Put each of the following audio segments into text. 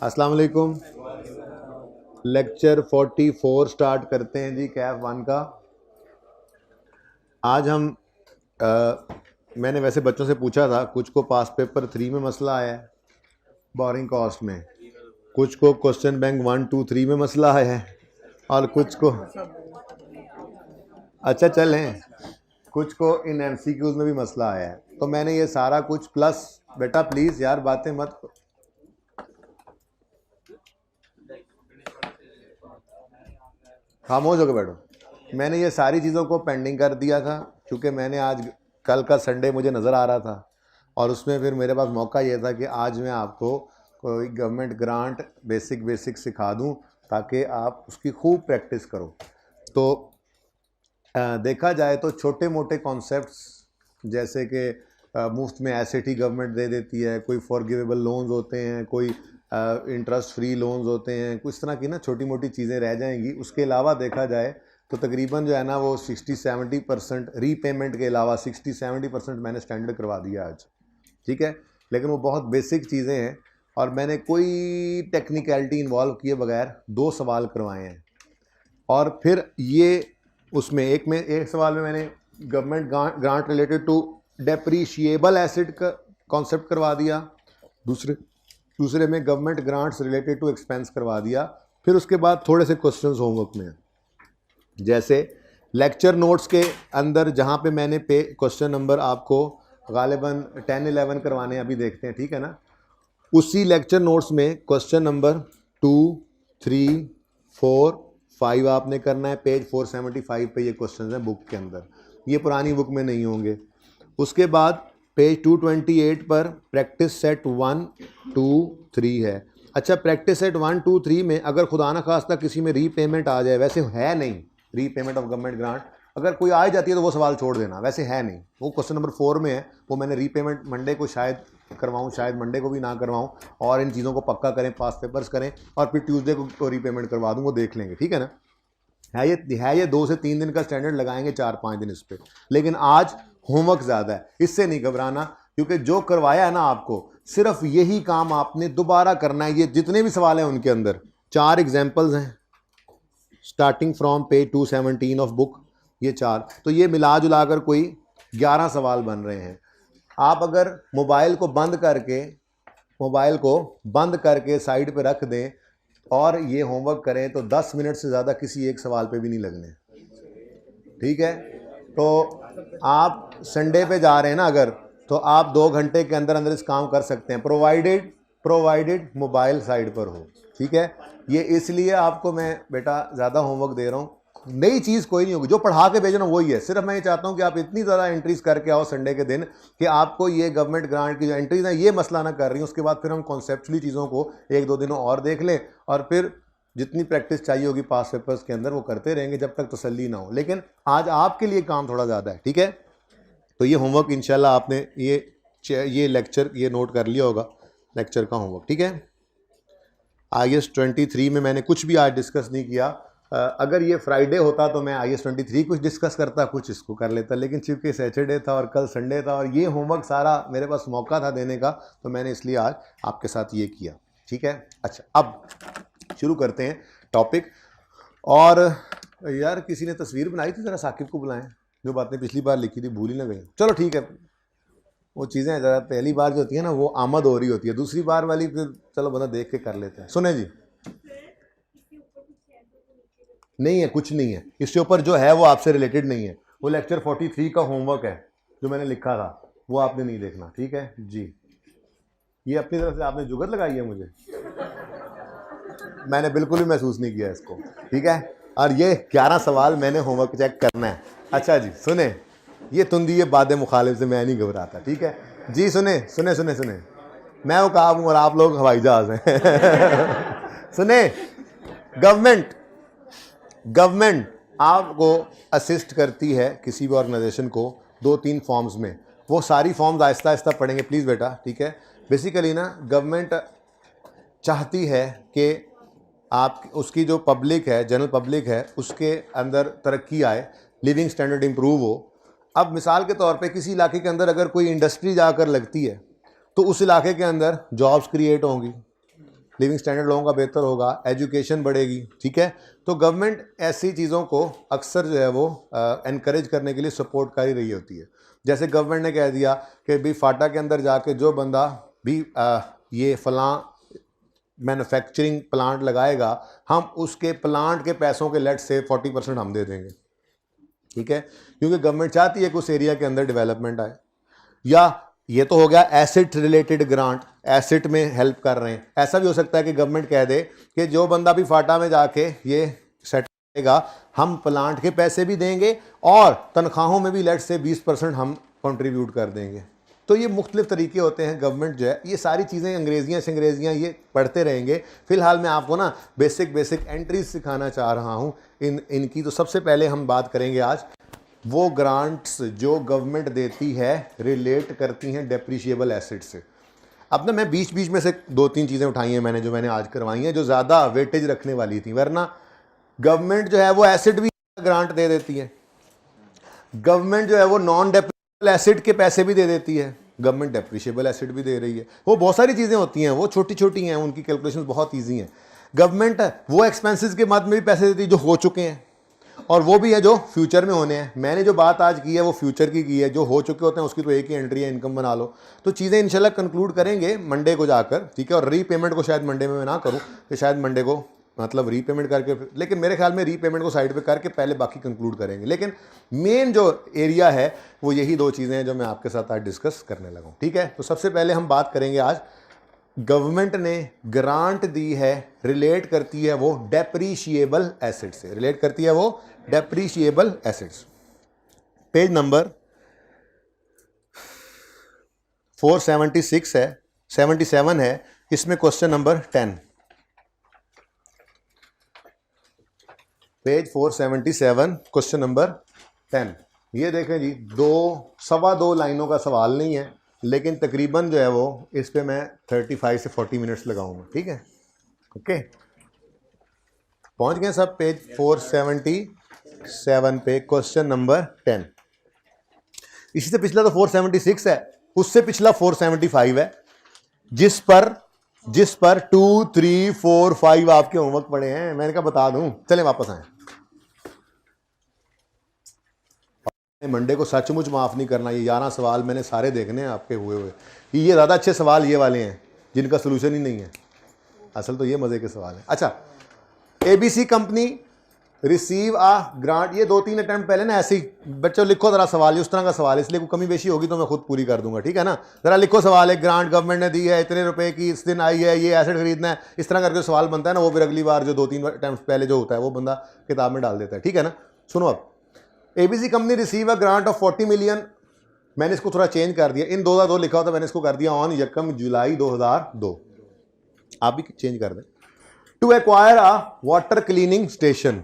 अस्सलाम वालेकुम। Lecture 44 start करते हैं जी, कैफ 1 का। आज हम मैंने वैसे बच्चों से पूछा था, कुछ को पास पेपर 3 में मसला आया है बोरिंग कॉस्ट में, कुछ को क्वेश्चन बैंक 1, 2, 3 में मसला आया है, और कुछ को अच्छा चलें, कुछ को इन MCQs में भी मसला आया है। तो मैंने ये सारा कुछ प्लस, बेटा प्लीज़ यार बातें मत, खामोश होकर बैठो। मैंने ये सारी चीज़ों को पेंडिंग कर दिया था क्योंकि मैंने आज, कल का संडे मुझे नज़र आ रहा था और उसमें फिर मेरे पास मौका ये था कि आज मैं आपको कोई गवर्नमेंट ग्रांट बेसिक सिखा दूं ताकि आप उसकी खूब प्रैक्टिस करो। तो देखा जाए तो छोटे मोटे कॉन्सेप्ट्स जैसे कि मुफ्त में एसेट ही गवर्नमेंट दे देती है, कोई फॉरगिवेबल लोन्स होते हैं, कोई इंटरेस्ट फ्री लोन्स होते हैं, कुछ तरह की ना छोटी मोटी चीज़ें रह जाएंगी। उसके अलावा देखा जाए तो तकरीबन जो है ना वो 60-70% रीपेमेंट के अलावा 60-70% मैंने स्टैंडर्ड करवा दिया आज, ठीक है। लेकिन वो बहुत बेसिक चीज़ें हैं और मैंने कोई टेक्निकलिटी इन्वॉल्व किए बगैर 2 सवाल करवाए हैं। और फिर ये उसमें एक सवाल में मैंने government grant related to depreciable asset का कॉन्सेप्ट करवा दिया, दूसरे में government grants related to expense करवा दिया। फिर उसके बाद थोड़े से क्वेश्चंस होमवर्क में, जैसे लेक्चर नोट्स के अंदर जहाँ पे मैंने क्वेश्चन नंबर आपको गालिबन 10-11 करवाने अभी देखते हैं, ठीक है ना। उसी लेक्चर नोट्स में क्वेश्चन नंबर 2, 3, 4, 5 आपने करना है। पेज 475 पे ये क्वेश्चन हैं बुक के अंदर, ये पुरानी बुक में नहीं होंगे। उसके बाद पेज 228 पर प्रैक्टिस सेट 1, 2, 3 है। अच्छा, प्रैक्टिस सेट 1, 2, 3 में अगर खुदा न खास्ता किसी में रीपेमेंट आ जाए, वैसे है नहीं रीपेमेंट ऑफ गवर्नमेंट ग्रांट, अगर कोई आ जाती है तो वो सवाल छोड़ देना, वैसे है नहीं। वो क्वेश्चन नंबर 4 में है, वो मैंने रीपेमेंट मंडे को शायद करवाऊँ, शायद मंडे को भी ना करवाऊँ, और इन चीज़ों को पक्का करें, पास पेपर्स करें, और फिर ट्यूसडे को रीपेमेंट करवा दूँ, वो देख लेंगे, ठीक है ना। है ये 2 से 3 दिन का स्टैंडर्ड लगाएंगे, 4-5 दिन इस पर। लेकिन आज होमवर्क ज़्यादा है, इससे नहीं घबराना, क्योंकि जो करवाया है ना आपको, सिर्फ यही काम आपने दोबारा करना है। ये जितने भी सवाल हैं उनके अंदर 4 एग्जाम्पल्स हैं starting from page 217 of book, ये 4, तो ये मिला जुला कर कोई 11 सवाल बन रहे हैं। आप अगर मोबाइल को बंद करके साइड पे रख दें और ये होमवर्क करें तो 10 मिनट से ज़्यादा किसी एक सवाल पे भी नहीं लगने, ठीक है। तो आप संडे पे जा रहे हैं ना अगर, तो आप 2 घंटे के अंदर अंदर इस काम कर सकते हैं, प्रोवाइडेड मोबाइल साइड पर हो, ठीक है। ये इसलिए आपको मैं बेटा ज़्यादा होमवर्क दे रहा हूँ, नई चीज़ कोई नहीं होगी, जो पढ़ा के भेजना वही है। सिर्फ मैं ये चाहता हूँ कि आप इतनी ज़्यादा एंट्रीज करके आओ संडे के दिन कि आपको ये गवर्नमेंट ग्रांट की जो एंट्रीज है ये मसला ना कर रही हूँ। उसके बाद फिर हम कॉन्सेप्चुअली चीज़ों को 1-2 दिनों और देख लें, और फिर जितनी प्रैक्टिस चाहिए होगी पास पेपर्स के अंदर वो करते रहेंगे जब तक तसल्ली ना हो। लेकिन आज आपके लिए काम थोड़ा ज़्यादा है, ठीक है। तो ये होमवर्क इंशाल्लाह आपने ये लेक्चर ये नोट कर लिया होगा, लेक्चर का होमवर्क, ठीक है। IAS 23 में मैंने कुछ भी आज डिस्कस नहीं किया। अगर ये फ्राइडे होता तो मैं IAS 23 कुछ डिस्कस करता, कुछ इसको कर लेता, लेकिन चूँकि सैटरडे था और कल संडे था और ये होमवर्क सारा मेरे पास मौका था देने का, तो मैंने इसलिए आज आपके साथ ये किया, ठीक है। अच्छा, अब शुरू करते हैं टॉपिक। और यार किसी ने तस्वीर बनाई थी, ज़रा साकिब को बुलाएं, जो बातें पिछली बार लिखी थी भूल ही ना गई। चलो ठीक है, वो चीज़ें ज़रा पहली बार जो होती है ना वो आमद हो रही होती है, दूसरी बार वाली फिर चलो बंदा देख के कर लेते हैं। सुने जी, नहीं है, कुछ नहीं है इसके ऊपर, जो है वो आपसे रिलेटेड नहीं है। वो लेक्चर 43 का होमवर्क है जो मैंने लिखा था, वो आपने नहीं देखना, ठीक है जी। ये अपनी तरफ से आपने जुगत लगाई है मुझे, मैंने बिल्कुल भी महसूस नहीं किया इसको, ठीक है। और ये 11 सवाल मैंने होमवर्क चेक करना है। अच्छा जी, सुने, ये तुंदी ये बाद मुखालिफ से मैं नहीं घबराता, ठीक है जी। सुने सुने सुने सुने, मैं वो कहा हूँ और आप लोग हवाई जहाज हैं। सुने, गवर्नमेंट आपको असिस्ट करती है किसी भी ऑर्गेनाइजेशन को 2-3 फॉर्म्स में। वो सारी फॉर्म्स आहिस्ता आहिस्ता पढ़ेंगे प्लीज़ बेटा, ठीक है। बेसिकली ना गवर्नमेंट चाहती है कि आप उसकी जो पब्लिक है, जनरल पब्लिक है, उसके अंदर तरक्की आए, लिविंग स्टैंडर्ड इम्प्रूव हो। अब मिसाल के तौर पे किसी इलाके के अंदर अगर कोई इंडस्ट्री जाकर लगती है तो उस इलाके के अंदर जॉब्स क्रिएट होंगी, लिविंग स्टैंडर्ड लोगों का बेहतर होगा, एजुकेशन बढ़ेगी, ठीक है। तो गवर्नमेंट ऐसी चीज़ों को अक्सर जो है वो एनकरेज करने के लिए सपोर्ट कर ही रही होती है। जैसे गवर्नमेंट ने कह दिया कि भाई फाटा के अंदर जाके जो बंदा भी ये फलां मैन्युफैक्चरिंग प्लांट लगाएगा, हम उसके प्लांट के पैसों के लेट से 40% हम दे देंगे, ठीक है, क्योंकि गवर्नमेंट चाहती है कि उस एरिया के अंदर डेवलपमेंट आए। या ये तो हो गया एसिड रिलेटेड ग्रांट, एसिड में हेल्प कर रहे हैं। ऐसा भी हो सकता है कि गवर्नमेंट कह दे कि जो बंदा भी फाटा में जाके ये सेट करेगा, हम प्लांट के पैसे भी देंगे और तनख्वाहों में भी लेट से 20% हम कंट्रीब्यूट कर देंगे। तो ये मुख्तलिफ तरीके होते हैं। गवर्नमेंट जो है ये सारी चीज़ें अंग्रेजियाँ ये पढ़ते रहेंगे। फ़िलहाल मैं आपको ना बेसिक एंट्रीज सिखाना चाह रहा हूँ इनकी। तो सबसे पहले हम बात करेंगे आज वो ग्रांट्स जो गवर्नमेंट देती है रिलेट करती हैं डेप्रिशिएबल एसेट से। अब ना मैं बीच में से 2-3 चीज़ें उठाई हैं मैंने, जो मैंने आज करवाई हैं, जो ज़्यादा वेटेज रखने वाली थी। वरना गवर्नमेंट जो है वो एसेट भी ग्रांट दे देती है, गवर्नमेंट जो है वो नॉन डेप्रिशिएबल एसेट के पैसे भी दे देती है, गवर्नमेंट डेप्रिशिएबल एसेट भी दे रही है। वो बहुत सारी चीज़ें होती हैं, वो छोटी छोटी हैं, उनकी कैलकुलेशन बहुत ईजी हैं। गवर्नमेंट वो एक्सपेंसेस के मद में भी पैसे देती है जो हो चुके हैं, और वो भी है जो फ्यूचर में होने हैं। मैंने जो बात आज की है वो फ्यूचर की है, जो हो चुके होते हैं उसकी तो एक ही एंट्री है, इनकम बना लो। तो चीज़ें इंशाल्लाह कंक्लूड करेंगे मंडे को जाकर, ठीक है। और रीपेमेंट को शायद मंडे में मैं ना करूँ, कि शायद मंडे को मतलब रीपेमेंट करके, लेकिन मेरे ख्याल में रीपेमेंट को साइड पे करके पहले बाकी कंक्लूड करेंगे। लेकिन मेन जो एरिया है वो यही 2 चीज़ें हैं जो मैं आपके साथ आज डिस्कस करने लगा हूँ, ठीक है। तो सबसे पहले हम बात करेंगे आज, गवर्नमेंट ने ग्रांट दी है, रिलेट करती है वो डेप्रीशिएबल एसेट से, रिलेट करती है वो डेप्रीशिएबल एसेट्स। पेज नंबर 476 है, 77 है, इसमें question number 10, page 477 question number 10। ये देखें जी, 2-2.25 लाइनों का सवाल नहीं है, लेकिन तकरीबन जो है वो इस पे मैं 35 से 40 मिनट्स लगाऊंगा, ठीक है। ओके, पहुंच गए सब पेज 477 पे, क्वेश्चन नंबर 10। इसी से पिछला तो 476 है, उससे पिछला 475 है, जिस पर 2, 3, 4, 5 आपके होमवर्क पड़े हैं। मैंने कहा बता दूं, चलें वापस आए। मंडे को सचमुच माफ नहीं करना, ये 11 सवाल मैंने सारे देखने हैं आपके हुए। ये ज़्यादा अच्छे सवाल ये वाले हैं जिनका सोल्यूशन ही नहीं है, असल तो ये मज़े के सवाल है। अच्छा, एबीसी कंपनी रिसीव आ ग्रांट, ये 2-3 अटेम्प्ट पहले ना ऐसे ही बच्चों लिखो जरा सवाल, उस तरह का सवाल, इसलिए कोई कमी बेशी होगी तो मैं खुद पूरी कर दूंगा, ठीक है ना। जरा लिखो सवाल, एक ग्रांट गवर्नमेंट ने दी है, इतने रुपए की इस दिन आई है, ये एसेट खरीदना है, इस तरह करके सवाल बनता है ना, वो फिर अगली बार जो 2-3 अटेम्प्ट पहले जो होता है वो बंदा किताब में डाल देता है, ठीक है ना। सुनो, अब ABC company receive a grant of 40 million, मैंने इसको थोड़ा चेंज कर दिया, इन 2002 लिखा होता मैंने इसको कर दिया ऑन 1 जुलाई 2002, आप भी चेंज कर दें। To acquire a water cleaning station,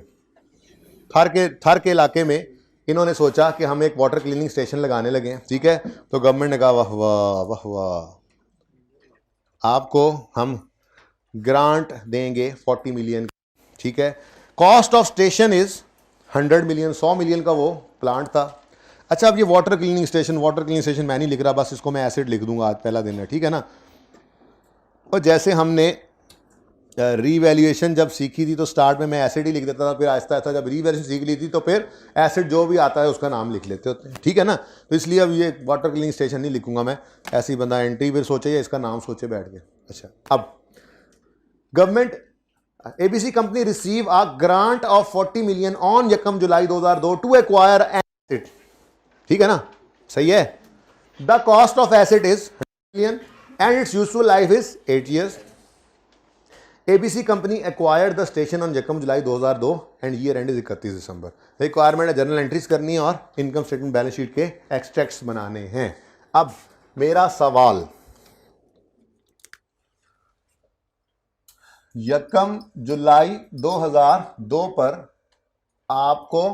Thar के इलाके में इन्होंने सोचा कि हम एक वाटर क्लीनिंग स्टेशन लगाने लगे हैं, ठीक है। तो गवर्नमेंट ने कहा वाह वाह वाह वाह, आपको हम ग्रांट देंगे 40 मिलियन, ठीक है। Cost of station is 100 million, 100 million का वो प्लांट था। अच्छा, अब ये वाटर क्लीनिंग स्टेशन मैं नहीं लिख रहा, बस इसको मैं एसिड लिख दूंगा, आज पहला दिन है, ठीक है ना। और जैसे हमने रीवैल्यूएशन जब सीखी थी तो स्टार्ट में मैं एसिड ही लिख देता था, फिर आहिस्ता आहिस्ता जब रीवैल्यूएशन सीख ली थी तो फिर एसिड जो भी आता है उसका नाम लिख लेते होते हैं, ठीक है ना। तो इसलिए अब ये वाटर क्लीनिंग स्टेशन नहीं लिखूंगा मैं, ऐसे ही बंदा एंट्री फिर सोचे या इसका नाम सोचे बैठ के। अच्छा, अब government ABC company receive a grant of 40 million on 1 July 2002 to acquire asset, ठीक है ना, सही है। The cost of asset is 100 million and its useful life is 8 years. ABC company acquired the station on 1 July 2002 and year end is 31 December. Requirement है journal entries करनी है और income statement balance sheet के extracts बनाने हैं। अब मेरा सवाल, 1 जुलाई 2002 पर आपको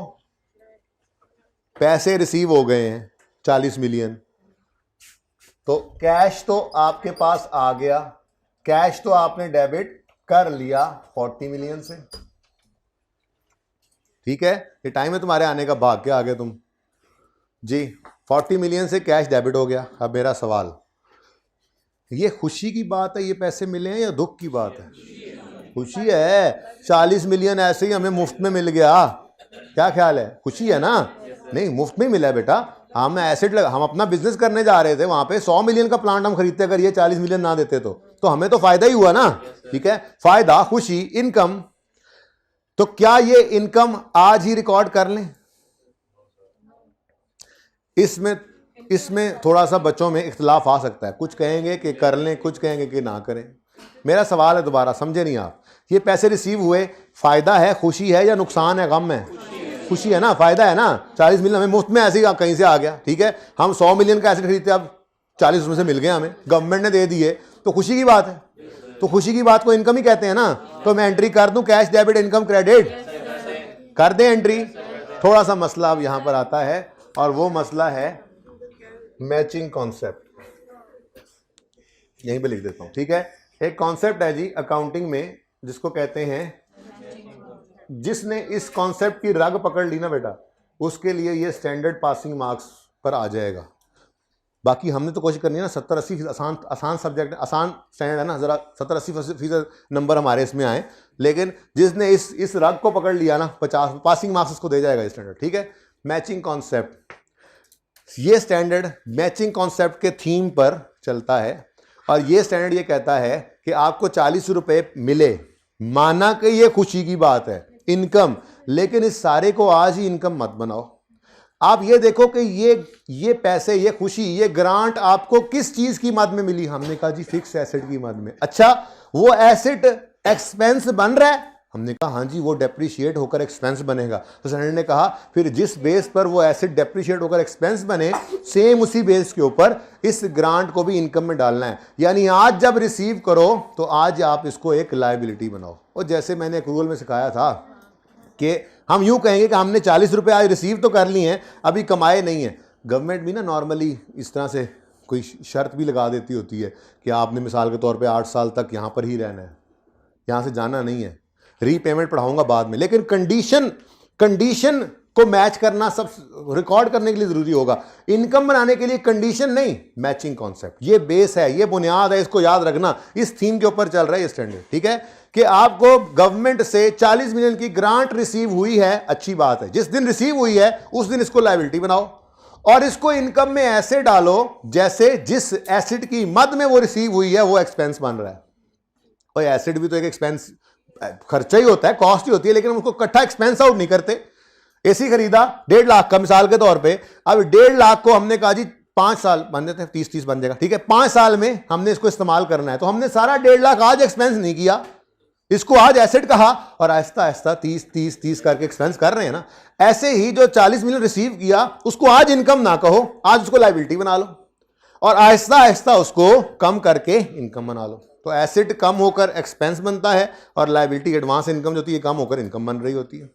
पैसे रिसीव हो गए हैं 40 मिलियन, तो कैश तो आपके पास आ गया, कैश तो आपने डेबिट कर लिया 40 मिलियन से, ठीक है। ये टाइम है तुम्हारे आने का, भाग के आ गए तुम जी। 40 मिलियन से कैश डेबिट हो गया। अब मेरा सवाल, ये खुशी की बात है, ये पैसे मिले हैं, या दुख की बात है? खुशी है। 40 मिलियन ऐसे ही हमें मुफ्त में मिल गया, क्या ख्याल है? खुशी है ना? नहीं, मुफ्त में मिला है बेटा। हम एसेट हम अपना बिजनेस करने जा रहे थे, वहां पे 100 मिलियन का प्लांट हम खरीदते, अगर ये 40 मिलियन ना देते तो हमें तो फायदा ही हुआ ना। ठीक है, फायदा, खुशी, इनकम। तो क्या ये इनकम आज ही रिकॉर्ड कर लें? इसमें थोड़ा सा बच्चों में इख्तिलाफ आ सकता है, कुछ कहेंगे कि कर लें, कुछ कहेंगे कि ना करें। मेरा सवाल है, दोबारा समझे नहीं आप, ये पैसे रिसीव हुए, फायदा है, खुशी है, या नुकसान है, गम है? खुशी है ना, फायदा है ना। 40 मिलियन हमें मुफ्त में ऐसे ही कहीं से आ गया। ठीक है, हम 100 मिलियन का एसेट खरीदते, अब 40 उसमें से मिल गए हमें, गवर्नमेंट ने दे दिए, तो खुशी की बात है। तो खुशी की बात को इनकम ही कहते हैं ना। तो मैं एंट्री कर दूं, कैश डेबिट इनकम क्रेडिट कर दें एंट्री। थोड़ा सा मसला अब यहां पर आता है, और वो मसला है मैचिंग कॉन्सेप्ट। यहीं पे लिख देता हूं, ठीक है। एक कॉन्सेप्ट है जी अकाउंटिंग में, जिसको कहते हैं, जिसने इस कॉन्सेप्ट की रग पकड़ ली ना बेटा, उसके लिए ये स्टैंडर्ड पासिंग मार्क्स पर आ जाएगा। बाकी हमने तो कोशिश करनी है ना 70-80 आसान सब्जेक्ट, आसान स्टैंडर्ड है ना, जरा 70-80% नंबर हमारे इसमें आए। लेकिन जिसने इस रग को पकड़ लिया ना, 50 पासिंग मार्क्स उसको दे जाएगा स्टैंडर्ड। ठीक है, मैचिंग कॉन्सेप्ट, ये स्टैंडर्ड मैचिंग कॉन्सेप्ट के थीम पर चलता है। और ये स्टैंडर्ड ये कहता है कि आपको 40 रुपए मिले, माना कि ये खुशी की बात है, इनकम, लेकिन इस सारे को आज ही इनकम मत बनाओ। आप ये देखो कि ये पैसे, ये खुशी, ये ग्रांट आपको किस चीज की मद में मिली? हमने कहा जी फिक्स एसेट की मद में। अच्छा, वो एसेट एक्सपेंस बन रहा है? हमने कहा हाँ जी, वो डेप्रिशिएट होकर एक्सपेंस बनेगा। तो सर ने कहा फिर जिस बेस पर वो एसेट डेप्रिशिएट होकर एक्सपेंस बने, सेम उसी बेस के ऊपर इस ग्रांट को भी इनकम में डालना है। यानी आज जब रिसीव करो तो आज आप इसको एक लायबिलिटी बनाओ। और जैसे मैंने एक्रूअल में सिखाया था कि हम यूं कहेंगे कि हमने 40 रुपए आज रिसीव तो कर लिए हैं, अभी कमाए नहीं है। गवर्नमेंट भी ना नॉर्मली इस तरह से कोई शर्त भी लगा देती होती है कि आपने मिसाल के तौर पे 8 साल तक यहाँ पर ही रहना है, यहाँ से जाना नहीं है, रीपेमेंट पढ़ाऊंगा बाद में। लेकिन कंडीशन को मैच करना सब रिकॉर्ड करने के लिए जरूरी होगा। इनकम बनाने के लिए कंडीशन नहीं, मैचिंग कॉन्सेप्ट, ये बेस है, ये बुनियाद है, इसको याद रखना। इस थीम के ऊपर चल रहा है ये स्टैंडर्ड। ठीक है, कि आपको गवर्नमेंट से 40 मिलियन की ग्रांट रिसीव हुई है, अच्छी बात है। जिस दिन रिसीव हुई है उस दिन इसको लायबिलिटी बनाओ और इसको इनकम में ऐसे डालो जैसे जिस एसेट की मद में वो रिसीव हुई है वो एक्सपेंस बन रहा है। और एसेट भी तो एक एक्सपेंस, खर्चा ही होता है, कॉस्ट ही होती है, लेकिन हम उसको इकट्ठा एक्सपेंस आउट नहीं करते। एसी खरीदा 1.5 लाख का मिसाल के तौर पे, अब 1.5 लाख को हमने कहा जी 5 साल बन देते हैं, 30-30 बन जाएगा। ठीक है, 5 साल में हमने इसको इस्तेमाल करना है, तो हमने सारा 1.5 लाख आज एक्सपेंस नहीं किया, इसको आज एसेट कहा और आहिस्ता आहिस्ता 30-30-30 करके एक्सपेंस कर रहे हैं ना। ऐसे ही जो 40 मिलियन रिसीव किया उसको आज इनकम ना कहो, आज उसको लायबिलिटी बना लो और आहिस्ता आहिस्ता उसको कम करके इनकम बना लो। तो एसेट कम होकर एक्सपेंस बनता है और लायबिलिटी एडवांस इनकम जो होती है कम होकर इनकम बन रही होती है।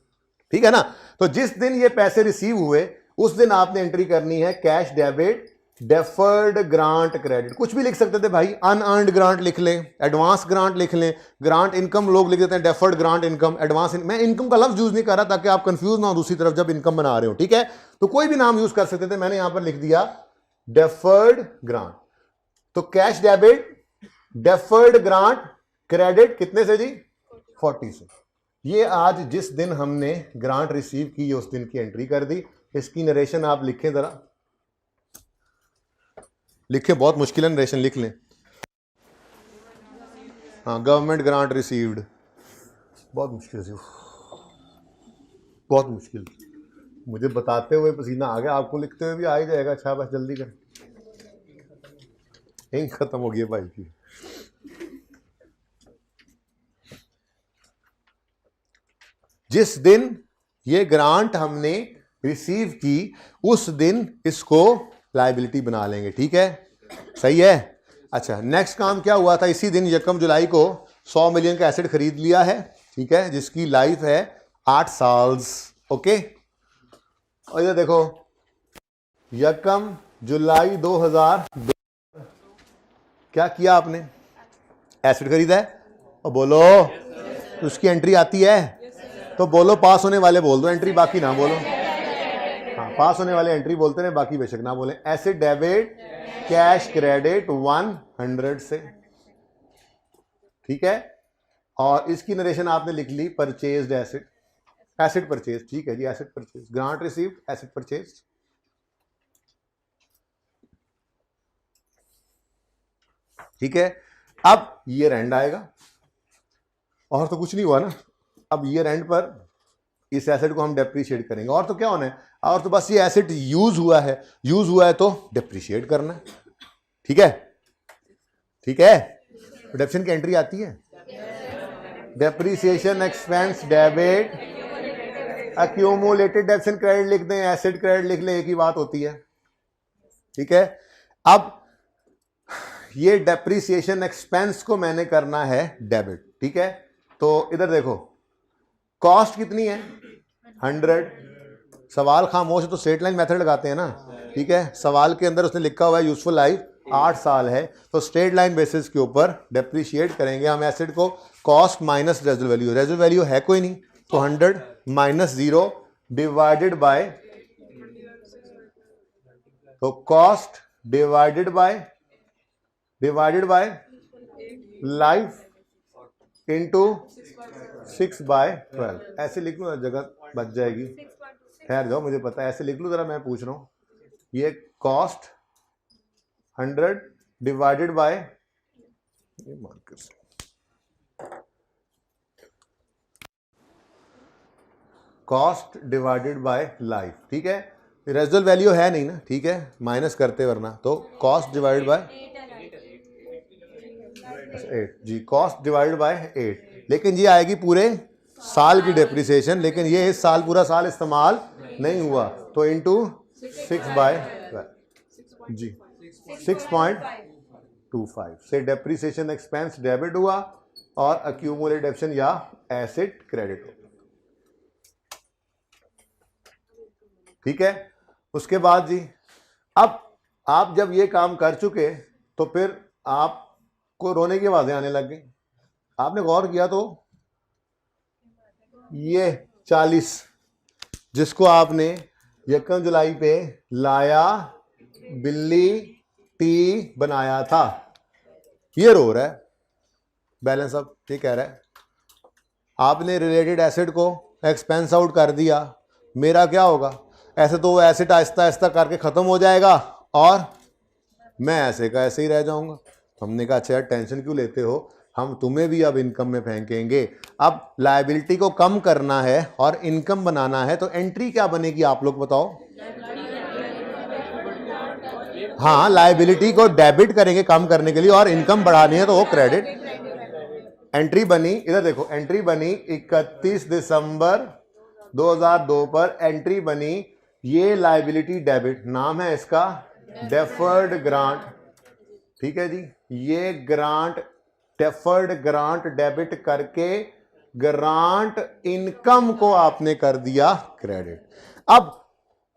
ठीक है ना। तो जिस दिन ये पैसे रिसीव हुए उस दिन आपने एंट्री करनी है cash debit, deferred grant credit, कुछ भी लिख सकते थे भाई, अनअर्न्ड ग्रांट लिख लें, एडवांस ग्रांट लिख लें, ग्रांट इनकम लोग लिख देते हैं, डेफर्ड ग्रांट इनकम, एडवांस मैं इनकम का लफ्ज यूज नहीं कर रहा ताकि आप कंफ्यूज ना हो दूसरी तरफ जब इनकम बना रहे हो। ठीक है, तो कोई भी नाम यूज कर सकते थे, मैंने यहां पर लिख दिया डेफर्ड ग्रांट। तो cash debit, deferred grant credit कितने से जी? 40 से। ये आज जिस दिन हमने ग्रांट रिसीव की उस दिन की एंट्री कर दी। इसकी नरेशन आप लिखें, जरा लिखें, बहुत मुश्किल है नरेशन, लिख लें। हाँ, गवर्नमेंट ग्रांट रिसीव्ड, बहुत मुश्किल से, बहुत मुश्किल, मुझे बताते हुए पसीना आ गया, आपको लिखते हुए भी आ ही जाएगा। अच्छा बस जल्दी कर, इंक खत्म हो गई भाई की। जिस दिन ये ग्रांट हमने रिसीव की उस दिन इसको लायबिलिटी बना लेंगे। ठीक है, सही है। अच्छा, नेक्स्ट काम क्या हुआ था? इसी दिन 1 जुलाई को 100 मिलियन का एसेट खरीद लिया है, ठीक है, जिसकी लाइफ है 8 साल। ओके, और ये देखो 1 जुलाई 2002 क्या किया आपने? एसेट खरीदा है और बोलो तो उसकी एंट्री आती है, तो बोलो, पास होने वाले बोल दो एंट्री, बाकी ना बोलो। हाँ, पास होने वाले एंट्री बोलते रहे, बाकी बेशक ना बोले। एसिड डेबिट कैश क्रेडिट 100 से, ठीक है। और इसकी नरेशन आपने लिख ली परचेज्ड एसिड, एसिड परचेज, ठीक है जी, asset purchase, grant received, asset purchase. ठीक है। अब ईयर एंड आएगा और तो कुछ नहीं हुआ ना। अब ईयर एंड पर इस एसेट को हम डेप्रीशिएट करेंगे, और तो क्या होना है, और तो बस ये एसेट यूज हुआ है, यूज हुआ है तो डेप्रीशिएट करना है, ठीक है। ठीक है, डेप्रिसिएशन की एंट्री आती है, depreciation expense debit, accumulated depreciation credit लिख दें, एसेट क्रेडिट लिख लें, एक ही बात होती है, ठीक है। अब ये डेप्रीसिएशन एक्सपेंस को मैंने करना है डेबिट, ठीक है। तो इधर देखो कॉस्ट कितनी है 100, सवाल खामोश है तो स्ट्रेट लाइन मेथड लगाते हैं ना, ठीक है। सवाल के अंदर उसने लिखा हुआ है यूजफुल लाइफ 8 साल है, तो स्ट्रेट लाइन बेसिस के ऊपर डेप्रीशिएट करेंगे हम एसेट को, cost minus residual value, residual value है कोई नहीं, तो 100 माइनस 0 डिवाइडेड बाय, तो cost divided bye life into 6/12, ऐसे लिख लूँ, जगह बच जाएगी, ठहर जाओ, मुझे पता है, ऐसे लिख लूँ जरा, मैं पूछ रहा हूँ। ये cost 100 divided by, cost divided bye life, ठीक है। रेजिडुअल वैल्यू है नहीं ना, ठीक है, माइनस करते वरना, तो कॉस्ट डिवाइडेड बाय 8 जी, कॉस्ट डिवाइडेड बाय 8, लेकिन ये आएगी पूरे साल की डेप्रिसिएशन, लेकिन ये इस साल पूरा साल इस्तेमाल नहीं हुआ, तो इंटू 6/12 जी, 6.25 से डेप्रिसिएशन एक्सपेंस डेबिट हुआ और अक्यूमुलेटेड डेप्रिसिएशन या एसेट क्रेडिट हुआ, ठीक है। उसके बाद जी, अब आप जब ये काम कर चुके तो फिर आपको रोने की आवाजें आने लग गई। आपने गौर किया तो ये 40 जिसको आपने 1 जुलाई पे लाया बिल्ली टी बनाया था, ये रो रहा है, बैलेंस अब ये कह रहा है आपने रिलेटेड एसेट को एक्सपेंस आउट कर दिया, मेरा क्या होगा, ऐसे तो वो एसेट आहिस्ता आहिस्ता करके ख़त्म हो जाएगा और मैं ऐसे का ऐसे ही रह जाऊंगा। हमने कहा अच्छा यार टेंशन क्यों लेते हो, हम तुम्हें भी अब इनकम में फेंकेंगे। अब लायबिलिटी को कम करना है और इनकम बनाना है, तो एंट्री क्या बनेगी आप लोग बताओ। हाँ, लायबिलिटी को डेबिट करेंगे कम करने के लिए, और इनकम बढ़ानी है तो वो क्रेडिट। एंट्री बनी, इधर देखो, एंट्री बनी 31 दिसंबर 2002 पर एंट्री बनी, ये लायबिलिटी डेबिट, नाम है इसका डेफर्ड ग्रांट, ठीक है जी। ये ग्रांट, डेफर्ड ग्रांट डेबिट करके ग्रांट इनकम को आपने कर दिया क्रेडिट। अब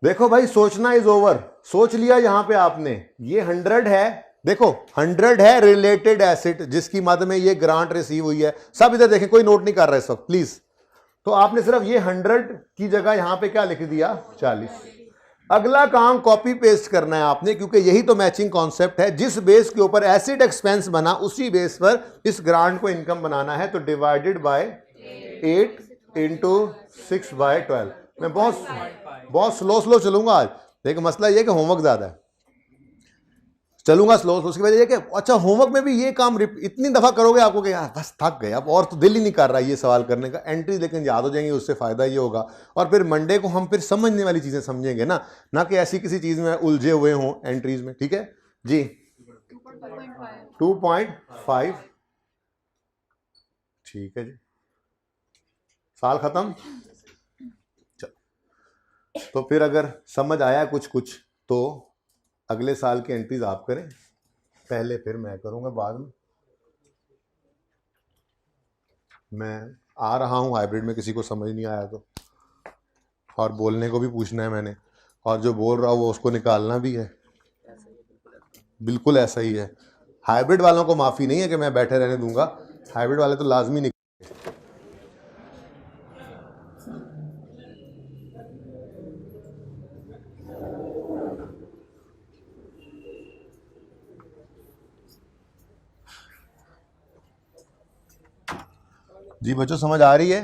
देखो भाई, सोचना इज ओवर, सोच लिया यहां पे आपने, ये 100 है, देखो 100 है रिलेटेड एसेट जिसकी मद में ये ग्रांट रिसीव हुई है, सब इधर देखें, कोई नोट नहीं कर रहा इस वक्त प्लीज। तो आपने सिर्फ ये 100 की जगह यहां पे क्या लिख दिया 40। अगला काम कॉपी पेस्ट करना है आपने, क्योंकि यही तो मैचिंग कॉन्सेप्ट है, जिस बेस के ऊपर एसिड एक्सपेंस बना उसी बेस पर इस ग्रांट को इनकम बनाना है, तो डिवाइडेड बाय 8 इंटू 6/12। मैं बहुत स्लो चलूंगा आज, लेकिन मसला यह कि होमवर्क ज्यादा है, चलूंगा स्लो। उसकी वजह यह कि अच्छा होमवर्क में भी ये काम इतनी दफा करोगे आपको कि यार बस थक गए अब, और तो दिल ही नहीं कर रहा ये सवाल करने का, एंट्री लेकिन याद हो जाएंगी, उससे फायदा ये होगा। और फिर मंडे को हम फिर समझने वाली चीजें समझेंगे ना कि ऐसी किसी चीज में उलझे हुए हों एंट्रीज में, ठीक है जी। 2.5 ठीक है जी, साल खत्म। तो फिर अगर समझ आया कुछ तो अगले साल की एंट्रीज आप करें, पहले फिर मैं करूंगा बाद में। मैं आ रहा हूं हाइब्रिड में, किसी को समझ नहीं आया तो, और बोलने को भी पूछना है मैंने, और जो बोल रहा हूं वो उसको निकालना भी है, बिल्कुल ऐसा ही है। हाइब्रिड वालों को माफ़ी नहीं है कि मैं बैठे रहने दूंगा, हाइब्रिड वाले तो लाजमी निकल। जी बच्चों समझ आ रही है?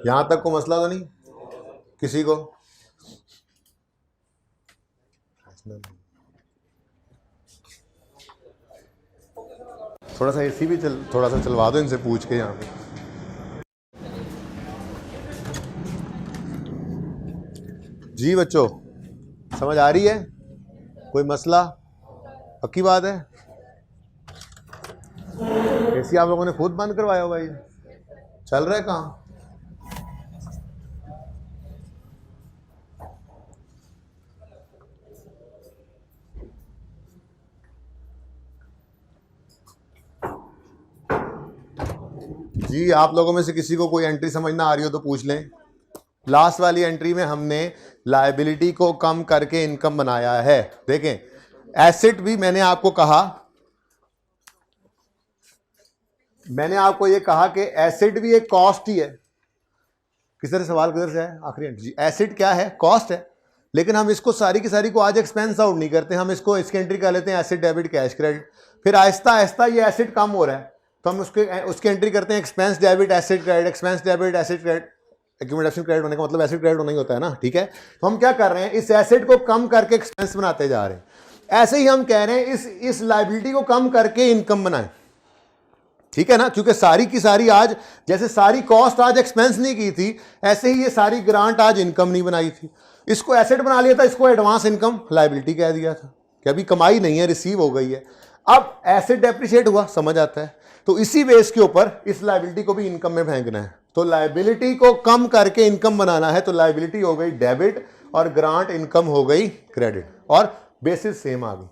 यहां तक को मसला तो नहीं किसी को? थोड़ा सा एसी भी थोड़ा सा चलवा दो इनसे पूछ के यहाँ पे। जी बच्चों समझ आ रही है? कोई मसला? पक्की बात है? एसी आप लोगों ने खुद बंद करवाया होगा? ये चल रहा है कहाँ? जी आप लोगों में से किसी को कोई एंट्री समझ ना आ रही हो तो पूछ लें। लास्ट वाली एंट्री में हमने लायबिलिटी को कम करके इनकम बनाया है। देखें एसेट भी मैंने आपको कहा, मैंने आपको ये कहा कि एसेट भी एक कॉस्ट ही है। किधर से सवाल किधर से है? आखिरी एंट्री। एसेट क्या है? कॉस्ट है। लेकिन हम इसको सारी की सारी को आज एक्सपेंस आउट नहीं करते, हम इसको इसकी एंट्री कर लेते हैं एसेट डेबिट कैश क्रेडिट। फिर आहिस्ता आहिस्ता ये एसेट कम हो रहा है तो हम उसकी एंट्री करते हैं expense debit asset credit, expense debit asset credit. Accumulation credit होने का मतलब एसेट क्रेडिट होना ही होता है ना, ठीक है। तो हम क्या कर रहे हैं, इस एसेट को कम करके एक्सपेंस बनाते जा रहे हैं। ऐसे ही हम कह रहे हैं इस लायबिलिटी को कम करके इनकम बनाएं, ठीक है ना। क्योंकि सारी की सारी आज, जैसे सारी कॉस्ट आज एक्सपेंस नहीं की थी, ऐसे ही ये सारी ग्रांट आज इनकम नहीं बनाई थी। इसको एसेट बना लिया था, इसको एडवांस इनकम लायबिलिटी कह दिया था कि अभी कमाई नहीं है, रिसीव हो गई है। अब एसेट डेप्रिशिएट हुआ, समझ आता है। तो इसी बेस के ऊपर इस लायबिलिटी को भी इनकम में फेंकना है। तो लायबिलिटी को कम करके इनकम बनाना है, तो लायबिलिटी हो गई डेबिट और ग्रांट इनकम हो गई क्रेडिट, और बेसिस सेम आ गई।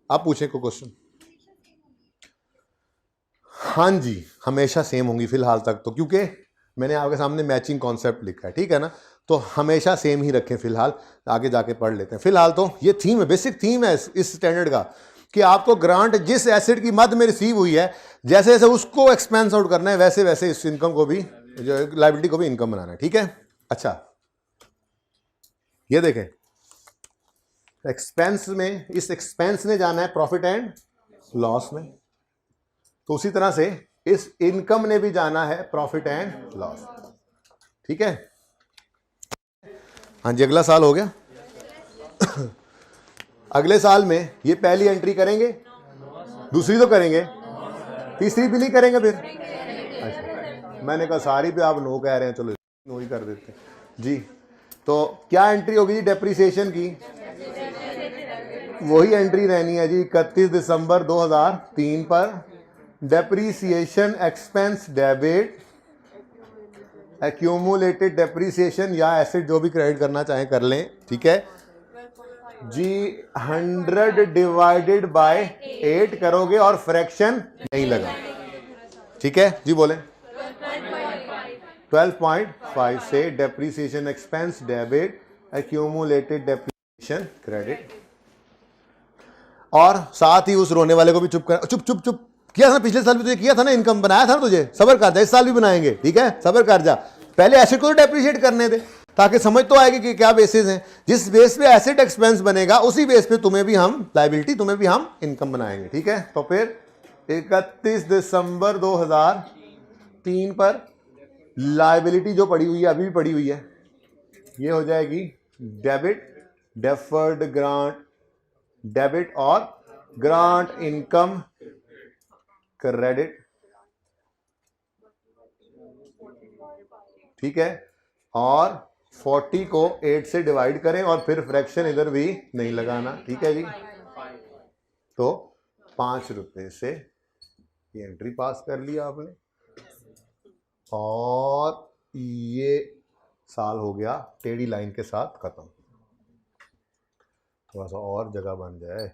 आप पूछे को क्वेश्चन? हाँ जी हमेशा सेम होंगी फिलहाल तक तो, क्योंकि मैंने आपके सामने मैचिंग कॉन्सेप्ट लिखा है, ठीक है ना। तो हमेशा सेम ही रखें फिलहाल, आगे जाके पढ़ लेते हैं। फिलहाल तो ये थीम है, बेसिक थीम है इस स्टैंडर्ड का, कि आपको ग्रांट जिस एसेट की मद में रिसीव हुई है, जैसे जैसे उसको एक्सपेंस आउट करना है, वैसे वैसे इस इनकम को भी, जो लायबिलिटी को भी इनकम बनाना है, ठीक है। अच्छा ये देखें, एक्सपेंस में, इस एक्सपेंस ने जाना है प्रॉफिट एंड लॉस में, तो उसी तरह से इस इनकम ने भी जाना है प्रॉफिट एंड लॉस, ठीक है। हाँ जी अगला साल हो गया। अगले साल में ये पहली एंट्री करेंगे, दूसरी तो करेंगे, तीसरी भी नहीं करेंगे फिर? अच्छा मैंने कहा सारी पे आप नो कह रहे हैं, चलो नो ही कर देते हैं जी। तो क्या एंट्री होगी जी डेप्रिसिएशन की? वही एंट्री रहनी है जी 31 दिसंबर 2003 पर। Depreciation expense debit, accumulated depreciation या एसेट जो भी क्रेडिट करना चाहें कर लें, ठीक है जी। 100 डिवाइडेड बाय 8 करोगे और फ्रैक्शन नहीं लगा, ठीक है जी। बोले 12.5 से depreciation expense debit, accumulated depreciation credit. और साथ ही उस रोने वाले को भी चुप कर, चुप चुप चुप किया था ना, पिछले साल भी तुझे किया था ना, इनकम बनाया था ना तुझे, सबर कर जा, इस साल भी बनाएंगे, ठीक है सबर कर जा। पहले एसेट को तो डेप्रिशिएट करने दे, ताकि समझ तो आएगी कि क्या बेसिस है। जिस बेस पे एसेट एक्सपेंस बनेगा उसी बेस पे तुम्हें भी हम लायबिलिटी, तुम्हें भी हम इनकम बनाएंगे, ठीक है। तो फिर 31 दिसंबर 2003 पर लायबिलिटी जो पड़ी हुई है, अभी भी पड़ी हुई है, ये हो जाएगी डेबिट, डेफर्ड ग्रांट डेबिट और ग्रांट इनकम क्रेडिट, ठीक है। और 40 को 8 से डिवाइड करें और फिर फ्रैक्शन इधर भी नहीं लगाना, ठीक है जी। तो 5 रुपए से ये एंट्री पास कर लिया आपने, और ये साल हो गया टेढ़ी लाइन के साथ खत्म। थोड़ा सा और जगह बन जाए,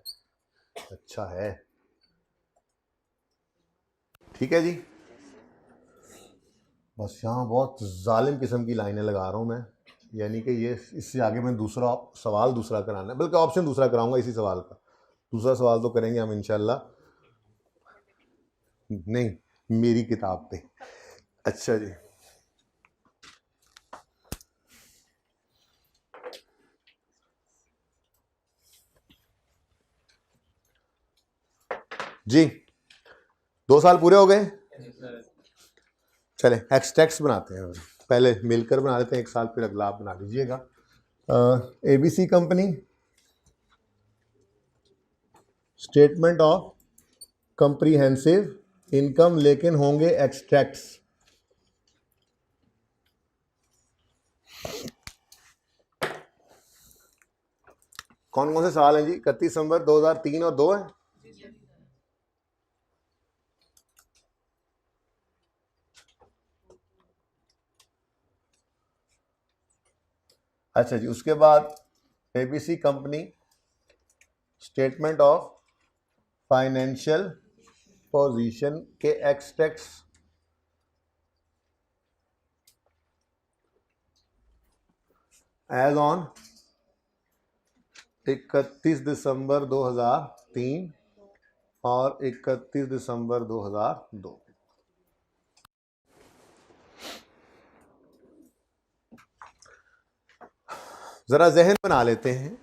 अच्छा है, ठीक है जी। बस यहाँ बहुत जालिम किस्म की लाइनें लगा रहा हूँ मैं, यानी कि ये इससे आगे मैं दूसरा सवाल दूसरा कराना है, बल्कि ऑप्शन दूसरा कराऊंगा इसी सवाल का। दूसरा सवाल तो करेंगे हम इंशाल्लाह, नहीं मेरी किताब पे। अच्छा जी जी 2 साल पूरे हो गए। चले एक्सट्रैक्ट्स बनाते हैं, पहले मिलकर बना लेते हैं एक साल, फिर अगला आप बना लीजिएगा। ABC company statement of comprehensive income, लेकिन होंगे एक्सट्रैक्ट्स। कौन कौन से साल हैं जी? 31 दिसंबर 2003 और 2 है। अच्छा जी, उसके बाद ABC company statement of financial position के एक्सट्रैक्ट्स। एज ऑन 31 दिसंबर 2003 और 31 दिसंबर 2002। ज़रा जहन बना लेते हैं,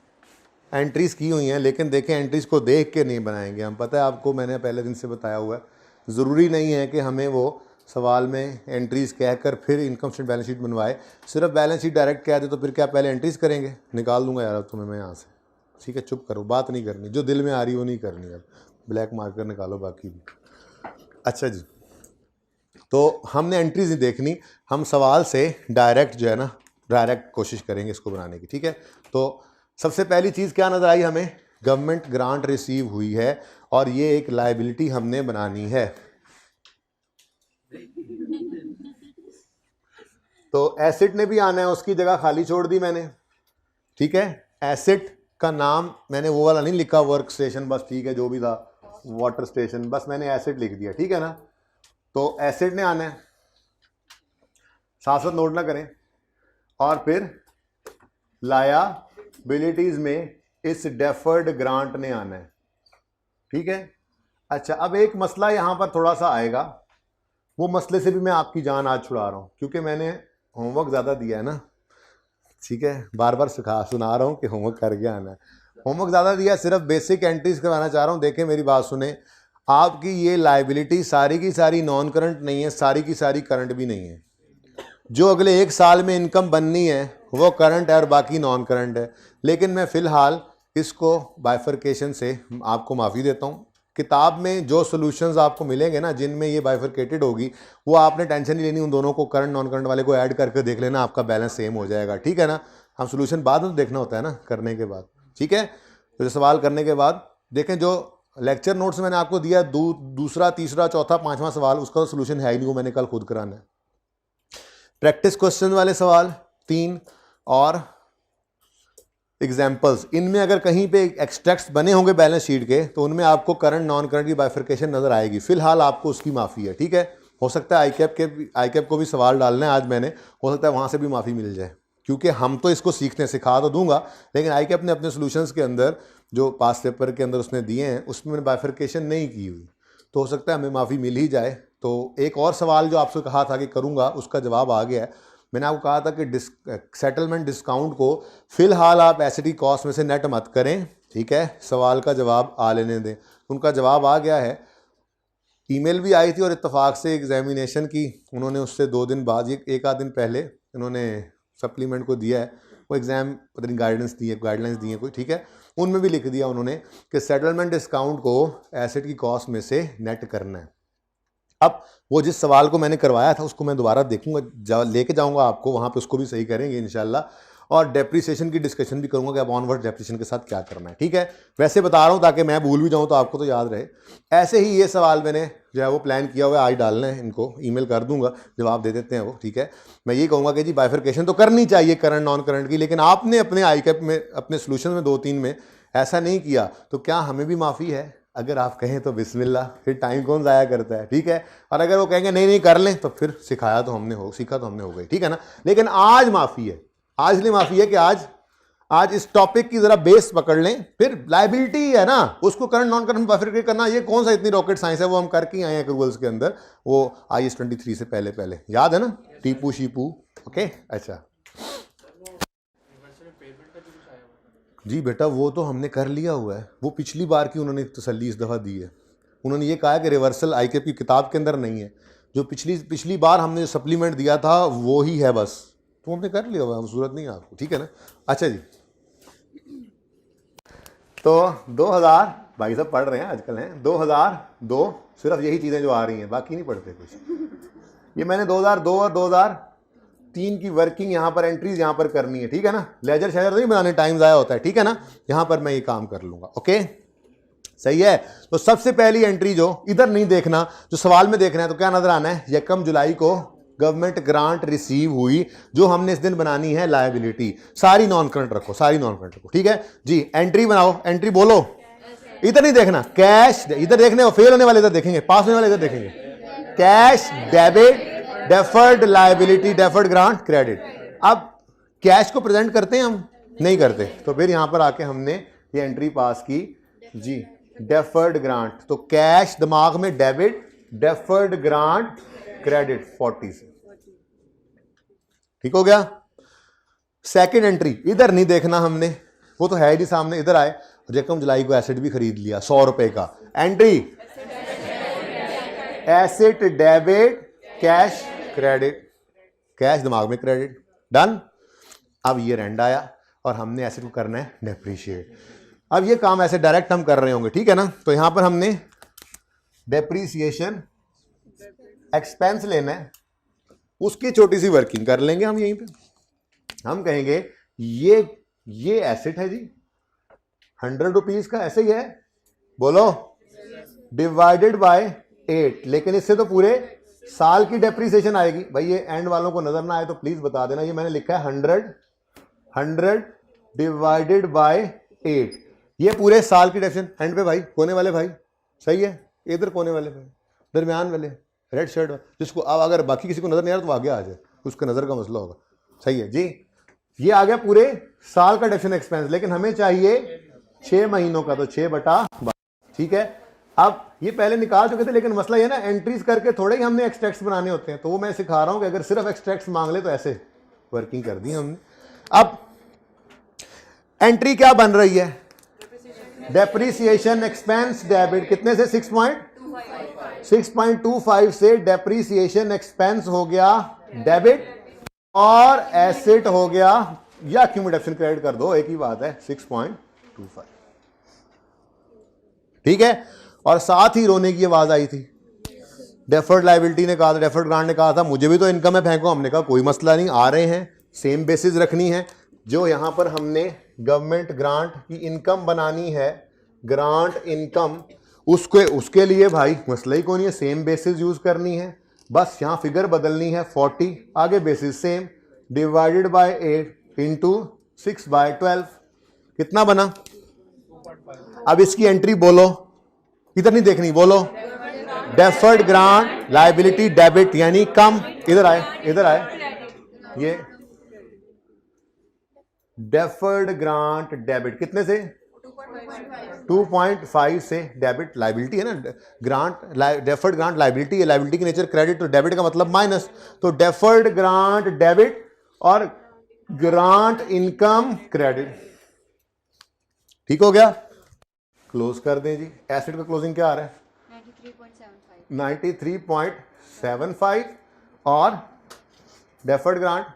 एंट्रीज़ की हुई हैं, लेकिन देखें एंट्रीज़ को देख के नहीं बनाएंगे हम। पता है आपको, मैंने पहले दिन से बताया हुआ है, ज़रूरी नहीं है कि हमें वो सवाल में एंट्रीज़ कहकर फिर इनकम स्टेटमेंट बैलेंस शीट बनवाए। सिर्फ बैलेंस शीट डायरेक्ट कह दे तो फिर क्या पहले एंट्रीज़ करेंगे? निकाल दूंगा यार अब तुम्हें मैं यहाँ से, ठीक है? चुप करो, बात नहीं करनी, जो दिल में आ रही वो नहीं करनी। अब ब्लैक मार्कर निकालो बाकी भी। अच्छा जी, तो हमने एंट्रीज नहीं देखनी, हम सवाल से डायरेक्ट जो है ना, डायरेक्ट कोशिश करेंगे इसको बनाने की, ठीक है? तो सबसे पहली चीज़ क्या नज़र आई हमें? गवर्नमेंट ग्रांट रिसीव हुई है और ये एक लायबिलिटी हमने बनानी है। तो एसेट ने भी आना है, उसकी जगह खाली छोड़ दी मैंने, ठीक है? एसेट का नाम मैंने वो वाला नहीं लिखा, वर्क स्टेशन, बस ठीक है, जो भी था, वाटर स्टेशन, बस मैंने एसेट लिख दिया, ठीक है ना? तो एसेट ने आना है, साथ साथ नोट ना करें। और फिर लायबिलिटीज में इस डेफर्ड ग्रांट ने आना है, ठीक है? अच्छा, अब एक मसला यहां पर थोड़ा सा आएगा, वो मसले से भी मैं आपकी जान आज छुड़ा रहा हूं, क्योंकि मैंने होमवर्क ज़्यादा दिया है ना, ठीक है? बार बार सुना रहा हूं कि होमवर्क करके आना है। होमवर्क ज़्यादा दिया, सिर्फ बेसिक एंट्रीज करवाना चाह रहा हूं। देखें मेरी बात सुने, आपकी ये लायबिलिटी सारी की सारी नॉन करंट नहीं है, सारी की सारी करंट भी नहीं है। जो अगले एक साल में इनकम बननी है वो करंट है और बाकी नॉन करंट है। लेकिन मैं फ़िलहाल इसको बाइफरकेशन से आपको माफ़ी देता हूँ। किताब में जो सॉल्यूशंस आपको मिलेंगे ना, जिनमें ये बाइफरकेटेड होगी, वो आपने टेंशन नहीं लेनी, उन दोनों को करंट नॉन करंट वाले को ऐड करके देख लेना, आपका बैलेंस सेम हो जाएगा, ठीक है ना? हम सॉल्यूशन बाद में तो देखना होता है ना, करने के बाद, ठीक है? तो सवाल करने के बाद देखें, जो लेक्चर नोट्स मैंने आपको दिया, दूसरा, तीसरा, चौथा, पांचवा सवाल, उसका तो सोल्यूशन है ही नहीं, वो मैंने कल खुद कराना है। प्रैक्टिस क्वेश्चन वाले सवाल 3 और एग्जाम्पल्स, इनमें अगर कहीं पे एक्सट्रैक्ट्स बने होंगे बैलेंस शीट के, तो उनमें आपको करंट नॉन करंट की बाइफरकेशन नजर आएगी। फिलहाल आपको उसकी माफ़ी है, ठीक है? हो सकता है आईकैप को भी सवाल डालना है आज मैंने, हो सकता है वहाँ से भी माफ़ी मिल जाए, क्योंकि हम तो इसको सीखने सिखा तो दूंगा, लेकिन आईकैप ने अपने सोल्यूशंस के अंदर जो पास पेपर के अंदर उसने दिए हैं उसमें मैंने बाइफरकेशन नहीं की हुई, तो हो सकता है हमें माफ़ी मिल ही जाए। तो एक और सवाल जो आपसे कहा था कि करूँगा, उसका जवाब आ गया है। मैंने आपको कहा था कि सेटलमेंट डिस्काउंट को फिलहाल आप एसिडी कॉस्ट में से नेट मत करें, ठीक है? सवाल का जवाब आ लेने दें। उनका जवाब आ गया है, ईमेल भी आई थी और इत्तेफाक से एग्जामिनेशन की उन्होंने उससे 2 दिन बाद, एक आध दिन पहले इन्होंने सप्लीमेंट को दिया है, वो एग्ज़ाम पता नहीं गाइडलाइंस दी है कोई, ठीक है? उनमें भी लिख दिया उन्होंने कि सेटलमेंट डिस्काउंट को एसेट की कॉस्ट में से नेट करना है। अब वो जिस सवाल को मैंने करवाया था उसको मैं दोबारा देखूंगा, लेके जाऊंगा आपको वहाँ पे, उसको भी सही करेंगे इंशाल्लाह, और डेप्रिसिएशन की डिस्कशन भी करूंगा कि अब ऑनवर्ड डेप्रिसिएशन के साथ क्या करना है, ठीक है? वैसे बता रहा हूँ ताकि मैं भूल भी जाऊँ तो आपको तो याद रहे। ऐसे ही ये सवाल मैंने जो है वो प्लान किया हुआ है, आज डालना है, इनको ईमेल कर दूंगा, जवाब दे देते हैं वो, ठीक है? मैं ये कहूँगा कि जी बाइफरकेशन तो करनी चाहिए करंट नॉन करंट की, लेकिन आपने अपने आईकैप में, अपने सोल्यूशन में 2-3 में ऐसा नहीं किया, तो क्या हमें भी माफ़ी है? अगर आप कहें तो बिस्मिल्लाह, फिर टाइम कौन ज़ाया करता है, ठीक है? और अगर वो कहेंगे नहीं नहीं कर लें, तो फिर सीखा तो हमने हो गई, ठीक है ना? लेकिन आज माफ़ी है, आज लिए माफ़ी है कि आज इस टॉपिक की ज़रा बेस पकड़ लें। फिर लायबिलिटी है ना, उसको करंट नॉन करंट बाइफरकेट करना, ये कौन सा इतनी रॉकेट साइंस है, वो हम करके आए हैं एक्रूअल्स के अंदर, वो IAS 23 से पहले याद है ना, टीपू शीपू, ओके? अच्छा जी बेटा, वो तो हमने कर लिया हुआ है, वो पिछली बार की उन्होंने तसल्ली इस दफ़ा दी है। उन्होंने ये कहा कि रिवर्सल आईकैप की किताब के अंदर नहीं है, जो पिछली पिछली बार हमने जो सप्लीमेंट दिया था वो ही है बस, तो हमने कर लिया हुआ, हम सूरत नहीं है आपको, ठीक है ना। अच्छा जी, तो 2000, भाई साहब पढ़ रहे हैं आजकल हैं, 2002 सिर्फ यही चीज़ें जो आ रही हैं, बाकी नहीं पढ़ते कुछ। ये मैंने 2002 और 2003 की वर्किंग यहाँ पर एंट्रीज यहाँ पर करनी है, ठीक है ना। लेजर शेजर नहीं बनाने, टाइम ज़ाया होता है, ठीक है ना। यहाँ पर मैं ये काम कर लूँगा, ओके सही है। तो सबसे पहली एंट्री जो इधर नहीं देखना, जो सवाल में देखना है, तो क्या नजर आना है, 1 जुलाई को गवर्नमेंट ग्रांट रिसीव हुई, जो हमने इस दिन बनानी है लायबिलिटी। सारी नॉन करंट रखो, सारी नॉन करंट रखो, ठीक है जी। एंट्री बनाओ, एंट्री बोलो, इधर नहीं देखना, कैश इधर देखने हो, फेल होने वाले इधर देखेंगे, पास होने वाले इधर देखेंगे। Cash debit, deferred liability, deferred grant, credit. अब कैश को प्रेजेंट करते हैं हम, नहीं करते, तो फिर यहां पर आके हमने ये एंट्री पास की जी, डेफर्ड ग्रांट। तो कैश दिमाग में डेबिट, डेफर्ड ग्रांट क्रेडिट 40 से, ठीक हो गया। सेकंड एंट्री इधर नहीं देखना हमने, वो तो है ही नहीं सामने, इधर आए, 1 जुलाई को एसेट भी खरीद लिया 100 रुपए का। Entry asset debit, cash credit, cash दिमाग में क्रेडिट, डन। अब ये रेंड आया और हमने एसेट को करना है डेप्रीशिएट। अब ये काम ऐसे डायरेक्ट हम कर रहे होंगे, ठीक है ना। तो यहां पर हमने डेप्रीसिएशन एक्सपेंस लेना है, उसकी छोटी सी वर्किंग कर लेंगे हम यहीं पे। हम कहेंगे ये एसेट है जी 100 रुपीज का, ऐसे ही है, बोलो, डिवाइडेड बाय 8, लेकिन इससे तो पूरे साल की डेप्रीसिएशन आएगी। भाई ये एंड वालों को नजर ना आए तो प्लीज बता देना, ये मैंने लिखा है 100 डिवाइडेड बाय 8, ये पूरे साल की डेप्रीसिएशन। एंड पे भाई कोने वाले भाई, सही है, इधर कोने वाले भाई, दरमियान वाले रेड शर्ट, जिसको अब अगर बाकी किसी को नजर नहीं आ रहा तो आगे आ जाए, उसका नजर का मसला होगा, सही है जी। ये आ गया पूरे साल का डेप्रीसिएशन एक्सपेंस, लेकिन हमें चाहिए 6 महीनों का, तो 6/12, ठीक है। अब ये पहले निकाल चुके थे, लेकिन मसला ये ना, एंट्रीज करके थोड़े ही हमने एक्सट्रैक्ट्स बनाने होते हैं, तो वो मैं सिखा रहा हूं कि अगर सिर्फ एक्सट्रैक्ट्स मांग ले तो ऐसे वर्किंग कर दी हमने। अब एंट्री क्या बन रही है, डेप्रीसिएशन एक्सपेंस डेबिट, कितने से 6.25 से डेप्रीसिएशन एक्सपेंस हो गया डेबिट, और एसेट हो गया, या एक्यूमुलेशन क्रेडिट कर दो, एक ही बात है, 6.25, ठीक है। और साथ ही रोने की आवाज आई थी, डेफर्ड लायबिलिटी ने कहा था, डेफर्ड ग्रांट ने कहा था मुझे भी तो इनकम है फेंको, हमने कहा कोई मसला नहीं, आ रहे हैं, सेम बेसिस रखनी है। जो यहां पर हमने गवर्नमेंट ग्रांट की इनकम बनानी है, ग्रांट इनकम, उसके लिए भाई मसला ही कोई नहीं है, सेम बेसिस यूज करनी है, बस यहां फिगर बदलनी है 40, आगे basis same, divided by 8 into 6/12, कितना बना। अब इसकी एंट्री बोलो, इधर नहीं देखनी, बोलो, डेफर्ड ग्रांट लायबिलिटी डेबिट, यानी कम, इधर आए, इधर आए, ये डेफर्ड ग्रांट डेबिट कितने से, 2.5 से, डेबिट लायबिलिटी है ना, ग्रांट डेफर्ड ग्रांट लायबिलिटी है, लायबिलिटी की नेचर क्रेडिट, तो डेबिट का मतलब माइनस, तो डेफर्ड ग्रांट डेबिट और ग्रांट इनकम क्रेडिट, ठीक हो गया। क्लोज कर दें जी। एसेट का क्लोजिंग क्या आ रहा है, 93.75, और डेफर्ड ग्रांट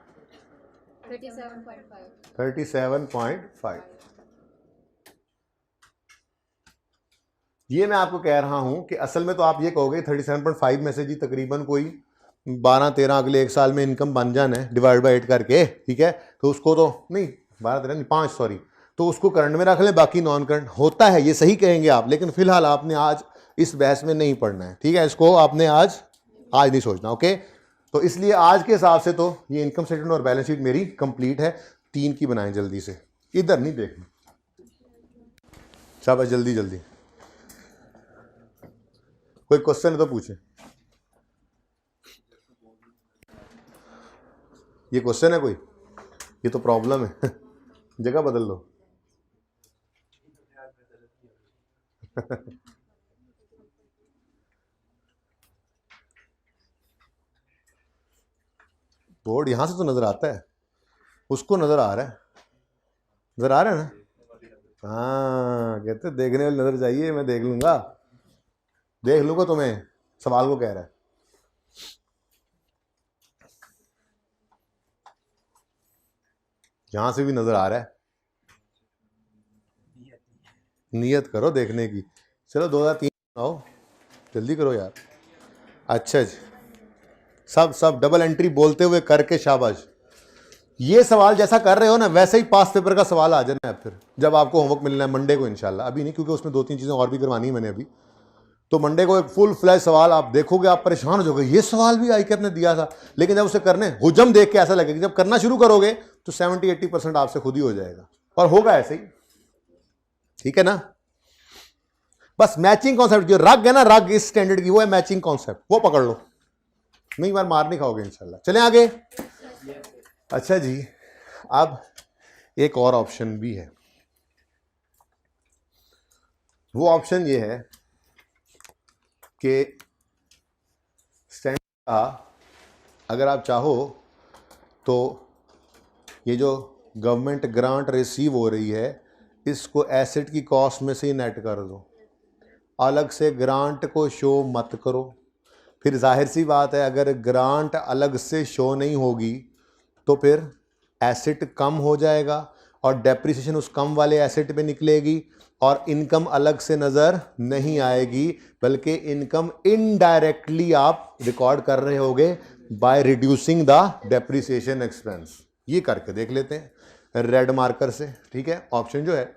37.5। ये मैं आपको कह रहा हूं कि असल में तो आप ये कहोगे 37.5 में से जी तकरीबन कोई 12-13 अगले 1 साल में इनकम बन जाना है डिवाइड बाय 8 करके, ठीक है। तो उसको तो नहीं 12-13 नहीं 5 सॉरी, तो उसको करंट में रख लें, बाकी नॉन करंट होता है, ये सही कहेंगे आप, लेकिन फिलहाल आपने आज इस बहस में नहीं पढ़ना है, ठीक है। इसको आपने आज नहीं सोचना, ओके। तो इसलिए आज के हिसाब से तो ये इनकम स्टेटमेंट और बैलेंस शीट मेरी कंप्लीट है। 3 की बनाएं जल्दी से, इधर नहीं देखना, शाबाश, जल्दी जल्दी। कोई क्वेश्चन है तो पूछे, ये क्वेश्चन है कोई, ये तो प्रॉब्लम है जगह बदल लो बोर्ड यहां से तो नजर आता है, उसको नजर आ रहा है, नजर आ रहा है ना, हाँ कहते देखने वाली नजर चाहिए, मैं देख लूंगा तुम्हें, सवाल को कह रहा है। यहां से भी नजर आ रहा है, नियत करो देखने की। चलो 2003 आओ, जल्दी करो यार। अच्छा जी, सब डबल एंट्री बोलते हुए करके शाबाश। ये सवाल जैसा कर रहे हो ना वैसे ही पास पेपर का सवाल आ जाना है फिर, जब आपको होमवर्क मिलना है मंडे को इंशाल्लाह। अभी नहीं, क्योंकि उसमें 2-3 चीजें और भी करवानी है मैंने अभी। तो मंडे को एक फुल फ्लैश सवाल आप देखोगे, आप परेशान हो जाओगे, ये सवाल भी ICAP ने दिया था। लेकिन जब उसे करने हुजम देख के ऐसा लगेगा, जब करना शुरू करोगे तो 70-80% आपसे खुद ही हो जाएगा, और होगा ऐसे ही। ठीक है ना? बस मैचिंग कॉन्सेप्ट, जो रग है ना, रग इस स्टैंडर्ड की, वो है मैचिंग कॉन्सेप्ट, वो पकड़ लो, नहीं बार मार नहीं खाओगे इंशाल्लाह। चलें आगे। अच्छा जी, अब एक और ऑप्शन भी है। वो ऑप्शन ये है कि स्टैंडर्ड का अगर आप चाहो तो ये जो गवर्नमेंट ग्रांट रिसीव हो रही है इसको एसेट की कॉस्ट में से ही नेट कर दो, अलग से ग्रांट को शो मत करो। फिर जाहिर सी बात है, अगर ग्रांट अलग से शो नहीं होगी तो फिर एसेट कम हो जाएगा और डेप्रिसिएशन उस कम वाले एसेट पे निकलेगी, और इनकम अलग से नज़र नहीं आएगी, बल्कि इनकम इनडायरेक्टली आप रिकॉर्ड कर रहे होगे by reducing the depreciation expense. ये करके देख लेते हैं रेड मार्कर से। ठीक है, ऑप्शन जो है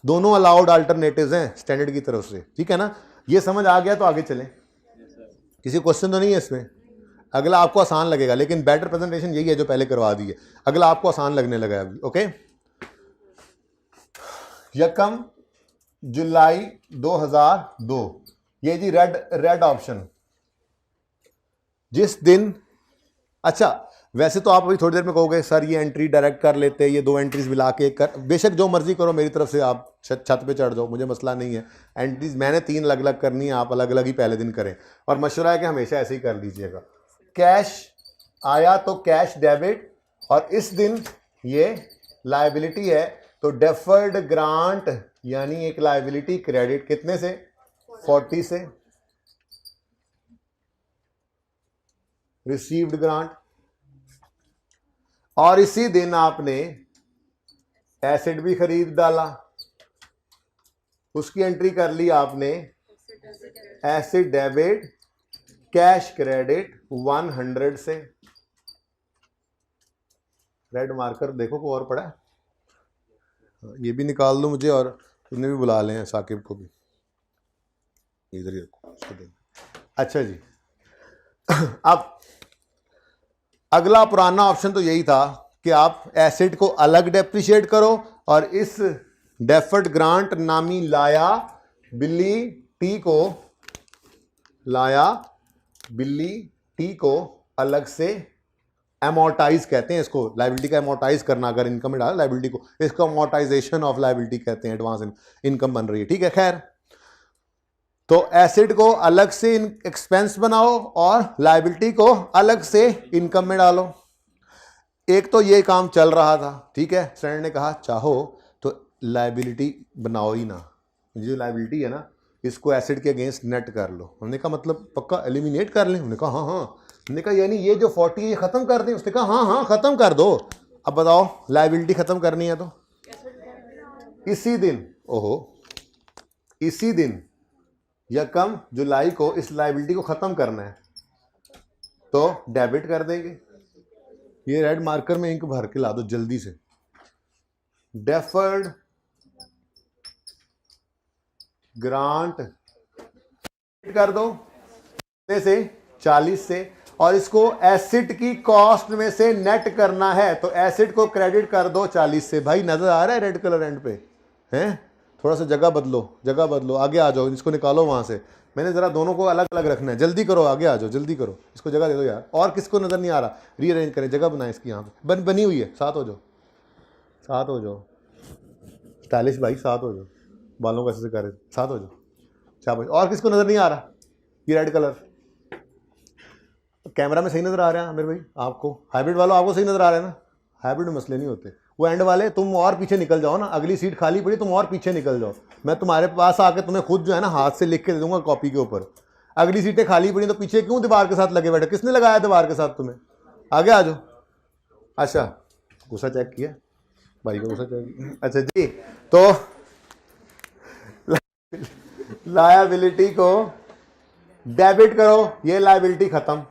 दोनों अलाउड अल्टरनेटिव्स हैं स्टैंडर्ड की तरफ से। ठीक है ना? ये समझ आ गया तो आगे चलें। किसी क्वेश्चन तो नहीं है इसमें? अगला आपको आसान लगेगा, लेकिन बेटर प्रेजेंटेशन यही है जो पहले करवा दी है, अगला आपको आसान लगने लगा अभी। ओके, 1 जुलाई 2002, ये जी रेड ऑप्शन जिस दिन। अच्छा, वैसे तो आप अभी थोड़ी देर में कहोगे सर ये एंट्री डायरेक्ट कर लेते हैं, ये 2 एंट्रीज मिला के कर, बेशक जो मर्जी करो मेरी तरफ से, आप छत पे चढ़ जाओ, मुझे मसला नहीं है। एंट्रीज मैंने 3 अलग अलग करनी है, आप अलग अलग ही पहले दिन करें, और मशवरा है कि हमेशा ऐसे ही कर लीजिएगा। कैश आया तो कैश डेबिट, और इस दिन ये लायबिलिटी है तो डेफर्ड ग्रांट यानी एक लायबिलिटी क्रेडिट कितने से? 40 से। रिसीव्ड ग्रांट, और इसी दिन आपने एसेट भी खरीद डाला, उसकी एंट्री कर ली आपने एसेट डेबिट कैश क्रेडिट 100 से। रेड मार्कर देखो को और पड़ा है, ये भी निकाल दो मुझे, और उन्हें भी बुला लें साकिब को भी, इधर ही रखो उसको दे। अच्छा जी, अब अगला पुराना ऑप्शन तो यही था कि आप एसेट को अलग डेप्रिशिएट करो और इस डेफर्ड ग्रांट नामी लायबिलिटी को अलग से एमोर्टाइज कहते हैं इसको। लायबिलिटी का एमोर्टाइज करना, अगर इनकम में डाला लायबिलिटी को, इसको अमोर्टाइजेशन ऑफ लायबिलिटी कहते हैं, एडवांस इनकम बन रही है। ठीक है, खैर, तो एसेट को अलग से एक्सपेंस बनाओ और लायबिलिटी को अलग से इनकम में डालो। एक तो ये काम चल रहा था, ठीक है, स्टैंडर्ड ने कहा चाहो तो लायबिलिटी बनाओ ही ना, जो लायबिलिटी है ना इसको एसेट के अगेंस्ट नेट कर लो। हमने कहा मतलब पक्का एलिमिनेट कर लें? हमने कहा हाँ हाँ। हमने कहा यानी ये जो 40 ये खत्म कर दें? उसने कहा हाँ हाँ खत्म कर दो। अब बताओ लायबिलिटी खत्म करनी है तो इसी दिन, ओहो, इसी दिन 1 जुलाई को इस लायबिलिटी को खत्म करना है तो डेबिट कर देंगे। ये रेड मार्कर में इंक भर के ला दो जल्दी से। डेफर्ड ग्रांट कर दो से 40 से, और इसको एसेट की कॉस्ट में से नेट करना है तो एसेट को क्रेडिट कर दो 40 से। भाई नजर आ रहा है रेड कलर एंड पे हैं? थोड़ा सा जगह बदलो, आगे आ जाओ, इसको निकालो वहां से। मैंने जरा दोनों को अलग अलग रखना है, जल्दी करो, आगे आ जाओ, जल्दी करो, इसको जगह दे दो यार। और किसको नजर नहीं आ रहा? रीअरेंज करें, जगह बनाए इसकी, यहाँ पे बनी हुई है। साथ हो जाओ स्टाइलिश भाई, साथ हो जाओ, बालों को ऐसे करे, साथ हो जाओ, शाबाश। और किसको नजर नहीं आ रहा? ये रेड कलर कैमरा में सही नजर आ रहा है मेरे भाई आपको? हाइब्रिड वालों आपको सही नजर आ रहा है ना? हाइब्रिड में मसले नहीं होते। वो एंड वाले तुम और पीछे निकल जाओ ना, अगली सीट खाली पड़ी, तुम और पीछे निकल जाओ। मैं तुम्हारे पास आके तुम्हें खुद जो है ना हाथ से लिख के दे दूंगा कॉपी के ऊपर। अगली सीटें खाली पड़ी तो पीछे क्यों दीवार के साथ लगे बैठे? किसने लगाया दीवार के साथ तुम्हें? आगे आ जाओ। अच्छा, गुस्सा चेक किया, भाई को गुस्सा चढ़ गया। अच्छा जी, तो लायबिलिटी को डेबिट करो, ये लायबिलिटी खत्म।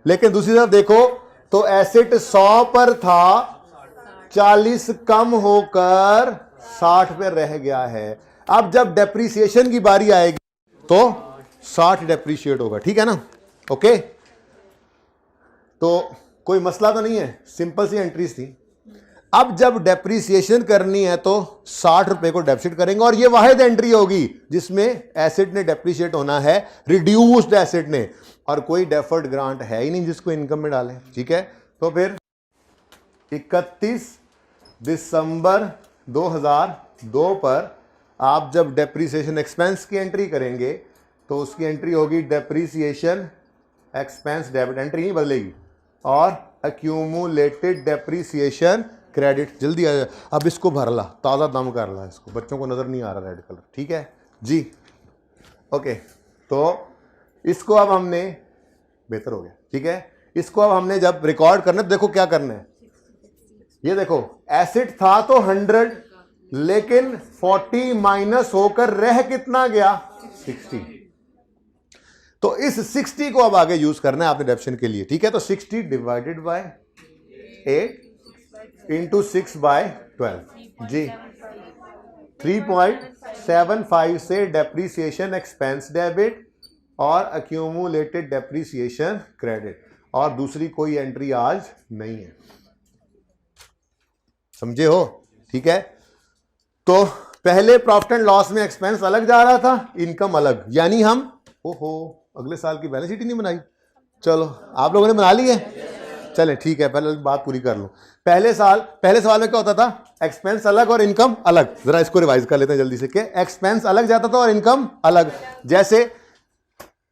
लेकिन दूसरी तरफ देखो तो एसेट 100 पर था, 40 कम होकर 60 पे रह गया है। अब जब डेप्रिसिएशन की बारी आएगी तो 60 डेप्रिशिएट होगा, ठीक है ना? ओके, तो कोई मसला तो नहीं है, सिंपल सी एंट्रीज थी। अब जब डेप्रिसिएशन करनी है तो 60 रुपए को डेबिट करेंगे और ये वाहिद एंट्री होगी जिसमें एसेट ने डेप्रिशिएट होना है, रिड्यूस्ड एसेट ने, और कोई डेफर्ड ग्रांट है ही नहीं जिसको इनकम में डालें, ठीक है? तो फिर 31 दिसंबर 2002 पर आप जब डेप्रिसिएशन एक्सपेंस की एंट्री करेंगे तो उसकी एंट्री होगी डेप्रिसिएशन एक्सपेंस डेबिट, एंट्री नहीं बदलेगी, और एक्यूमुलेटेड डेप्रिसिएशन क्रेडिट। जल्दी आ जाए, अब इसको भर ला, ताज़ा दम कर ला इसको, बच्चों को नज़र नहीं आ रहा रेड कलर, ठीक है जी? ओके, तो इसको अब हमने, बेहतर हो गया, ठीक है? इसको अब हमने जब रिकॉर्ड करना है, देखो क्या करना है। ये देखो, एसेट था तो 100, लेकिन 40 माइनस होकर रह कितना गया? 60। तो इस 60 को अब आगे यूज करना है आपने डेप्शन के लिए, ठीक है? तो 60 डिवाइडेड बाय 8 इंटू 6 बाय 12 जी, 3.75 से डेप्रीसिएशन एक्सपेंस डेबिट और एक्यूमुलेटेड डेप्रीसिएशन क्रेडिट, और दूसरी कोई एंट्री आज नहीं है, समझे हो? ठीक है, तो पहले प्रॉफिट एंड लॉस में एक्सपेंस अलग जा रहा था, इनकम अलग, यानी हम ओहो अगले साल की बैलेंस शीट ही नहीं बनाई। चलो आप लोगों ने बना ली है, चलें ठीक है, पहले बात पूरी कर लूं। पहले सवाल में क्या होता था? एक्सपेंस अलग और इनकम अलग। जरा इसको रिवाइज कर लेते हैं जल्दी से, कि एक्सपेंस अलग जाता था और इनकम अलग। जैसे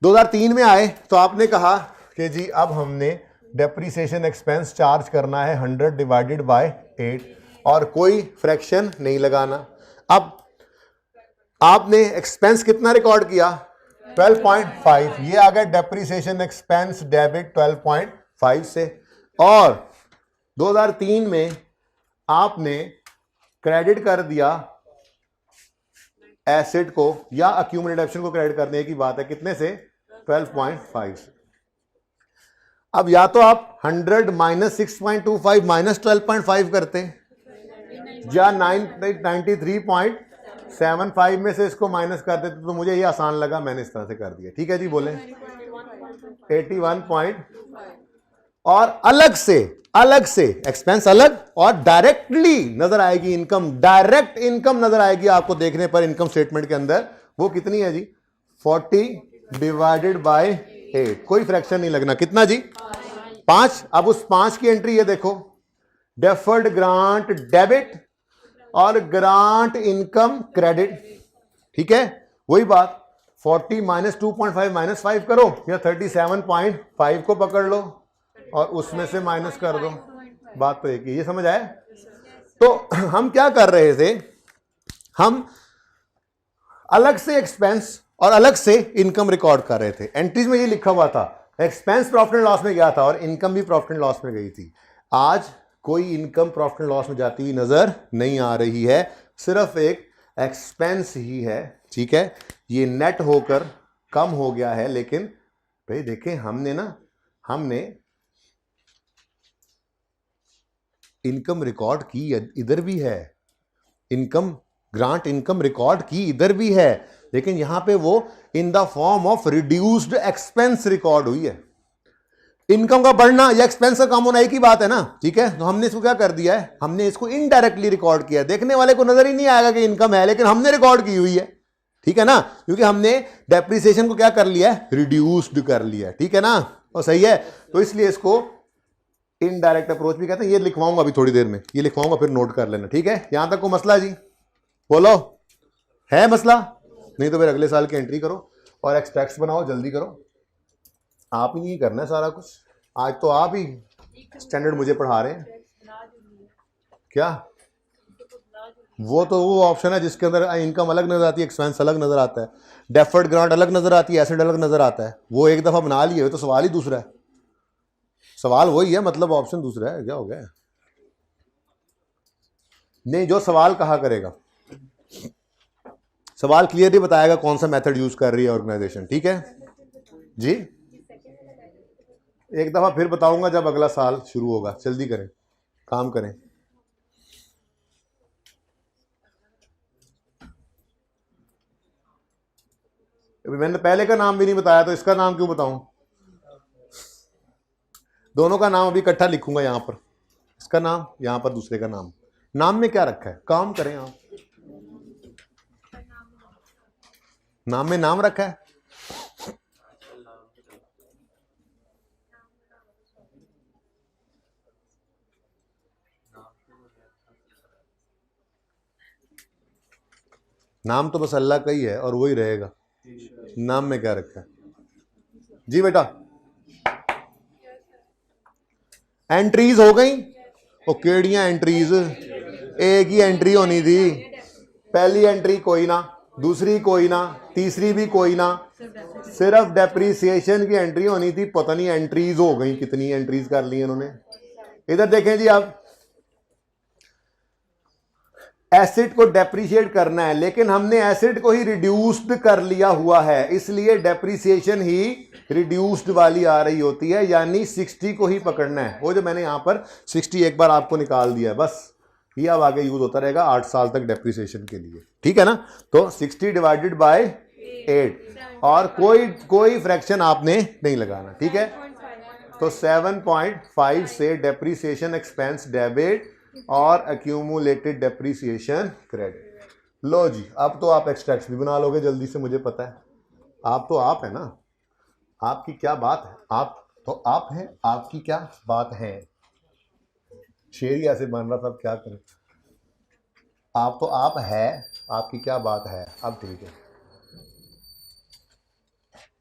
2003 में आए तो आपने कहा कि जी अब हमने डेप्रीसिएशन एक्सपेंस चार्ज करना है 100 डिवाइडेड बाय 8 और कोई फ्रैक्शन नहीं लगाना। अब आपने एक्सपेंस कितना रिकॉर्ड किया? 12.5, ये आ गया डेप्रीसिएशन एक्सपेंस डेबिट 12.5 से। और 2003 में आपने क्रेडिट कर दिया एसेट को, या एक्यूमुलेटेड एक्शन को क्रेडिट करने की बात है, कितने से? 12.5 से। अब या तो आप 100 माइनस 6.25 माइनस 12.5 करते, या 93.75 में से इसको माइनस कर देते, तो मुझे ये आसान लगा, मैंने इस तरह से कर दिया। ठीक है जी, बोले 81 और अलग से एक्सपेंस अलग, और डायरेक्टली नजर आएगी इनकम, डायरेक्ट इनकम नजर आएगी आपको देखने पर इनकम स्टेटमेंट के अंदर। वो कितनी है जी? 40 डिवाइडेड बाय 8, कोई फ्रैक्शन नहीं लगना। कितना जी? 5। अब उस 5 की एंट्री ये देखो, डेफर्ड ग्रांट डेबिट और ग्रांट इनकम क्रेडिट। ठीक है, वही बात, 40 माइनस 2.5 माइनस 5 करो, या 37.5 को पकड़ लो और उसमें से माइनस कर दो, बात तो एक ही। ये समझ आया? तो हम क्या कर रहे थे, हम अलग से एक्सपेंस और अलग से इनकम रिकॉर्ड कर रहे थे। एंट्रीज में ये लिखा हुआ था एक्सपेंस प्रॉफिट एंड लॉस में गया था और इनकम भी प्रॉफिट एंड लॉस में गई थी। आज कोई इनकम प्रॉफिट एंड लॉस में जाती हुई नजर नहीं आ रही है, सिर्फ एक एक्सपेंस ही है। ठीक है, ये नेट होकर कम हो गया है, लेकिन भाई देखें हमने इनकम रिकॉर्ड की, इधर भी है इनकम, ग्रांट इनकम रिकॉर्ड की इधर भी है, लेकिन यहां पे वो in the form of reduced expense record हुई है। इनकम का बढ़ना या एक्सपेंस का कम होना एक ही बात है ना। ठीक है, तो हमने इसको क्या कर दिया है, हमने इसको इनडायरेक्टली रिकॉर्ड किया है। देखने वाले को नजर ही नहीं आएगा कि इनकम है, लेकिन हमने रिकॉर्ड की हुई है। ठीक है ना, क्योंकि हमने डेप्रिसिएशन को क्या कर लिया है, रिड्यूस्ड कर लिया है। ठीक है ना, और सही है, तो इसलिए इसको इनडायरेक्ट अप्रोच भी कहते हैं। ये लिखवाऊंगा अभी थोड़ी देर में, ये लिखवाऊंगा, फिर नोट कर लेना। ठीक है, यहां तक को मसला जी? बोलो, है मसला? नहीं तो फिर अगले साल की एंट्री करो और एक्सट्रैक्ट्स बनाओ, जल्दी करो। आप ही नहीं करना है सारा कुछ, आज तो आप ही स्टैंडर्ड मुझे पढ़ा रहे हैं क्या? वो तो वो ऑप्शन है जिसके अंदर इनकम अलग नजर आती है, एक्सपेंस अलग नजर आता है, डेफर्ड ग्रांट अलग नजर आती है, एसेट अलग नजर आता है। वो एक दफा बना लिए तो सवाल ही दूसरा है, सवाल वही है, मतलब ऑप्शन दूसरा है। क्या हो गया? नहीं, जो सवाल कहा करेगा, सवाल क्लियरली बताएगा कौन सा मेथड यूज कर रही है ऑर्गेनाइजेशन, ठीक है जी। एक दफा फिर बताऊंगा जब अगला साल शुरू होगा, जल्दी करें, काम करें। अभी मैंने पहले का नाम भी नहीं बताया, तो इसका नाम क्यों बताऊं? दोनों का नाम अभी इकट्ठा लिखूंगा यहां पर, इसका नाम, यहां पर दूसरे का नाम। नाम में क्या रखा है? काम करें आप, नाम में नाम रखा है। नाम तो बस अल्लाह का ही है और वही रहेगा, नाम में क्या रखा है जी बेटा? एंट्रीज हो गई, वो केड़ियां एंट्रीज, एक ही एंट्री होनी थी। पहली एंट्री कोई ना, दूसरी कोई ना, तीसरी भी कोई ना, सिर्फ डेप्रीसिएशन की एंट्री होनी थी। पता नहीं एंट्रीज हो गई, कितनी एंट्रीज कर ली इन्होंने। इधर देखें जी, आप एसिड को डेप्रिशिएट करना है, लेकिन हमने एसिड को ही रिड्यूस्ड कर लिया हुआ है, इसलिए डेप्रिसिएशन ही रिड्यूस्ड वाली आ रही होती है, यानी 60 को ही पकड़ना है। वो जो मैंने यहां पर 60 एक बार आपको निकाल दिया है, बस ये अब आगे यूज होता रहेगा 8 साल तक डेप्रिसिएशन के लिए, ठीक है ना। तो 60 डिवाइडेड बाय 8, और कोई फ्रैक्शन आपने नहीं लगाना, ठीक है। तो 7.5 से डेप्रिसिएशन एक्सपेंस डेबिट और एक्यूमुलेटेड डेप्रिसिएशन क्रेडिट। लो जी, अब तो आप एक्सट्रैक्ट्स भी बना लोगे जल्दी से, मुझे पता है। आप तो आप है ना, आपकी क्या बात है, आप तो आप हैं, आपकी क्या बात है। शेर ही ऐसे बन रहा था, अब क्या करें। आप तो आप है, आपकी क्या बात है। अब ठीक है,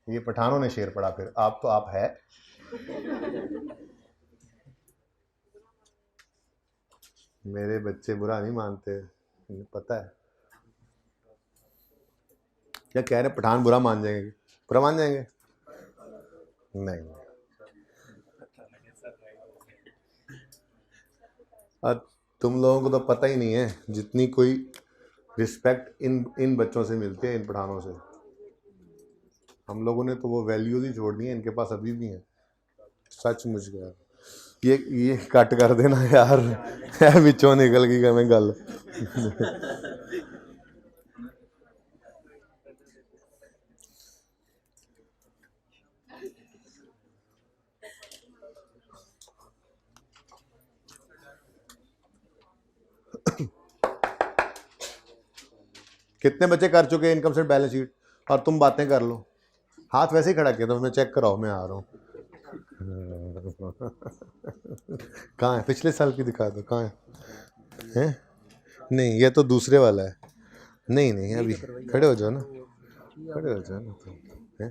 ये पठानों ने शेर पढ़ा, फिर आप तो आप है। मेरे बच्चे बुरा नहीं मानते, मुझे पता है। क्या कह रहे, पठान बुरा मान जाएंगे? बुरा मान जाएंगे? नहीं। और तुम लोगों को तो पता ही नहीं है जितनी कोई रिस्पेक्ट इन बच्चों से मिलती है, इन पठानों से। हम लोगों ने तो वो वैल्यूज ही छोड़ दी है, इनके पास अभी भी हैं। सच मुझ गया, ये कट कर देना यार, बिचों निकल गई मैं गल। कितने बच्चे कर चुके हैं इनकम स्टेटमेंट बैलेंस शीट, और तुम बातें कर लो। हाथ वैसे ही खड़ा किया, तो मैं चेक कराओ, मैं आ रहा हूँ। कहाँ है? पिछले साल की दिखा दो, कहाँ है? नहीं, ये तो दूसरे वाला है। नहीं, अभी खड़े हो जाओ ना, खड़े हो जाओ ना। तो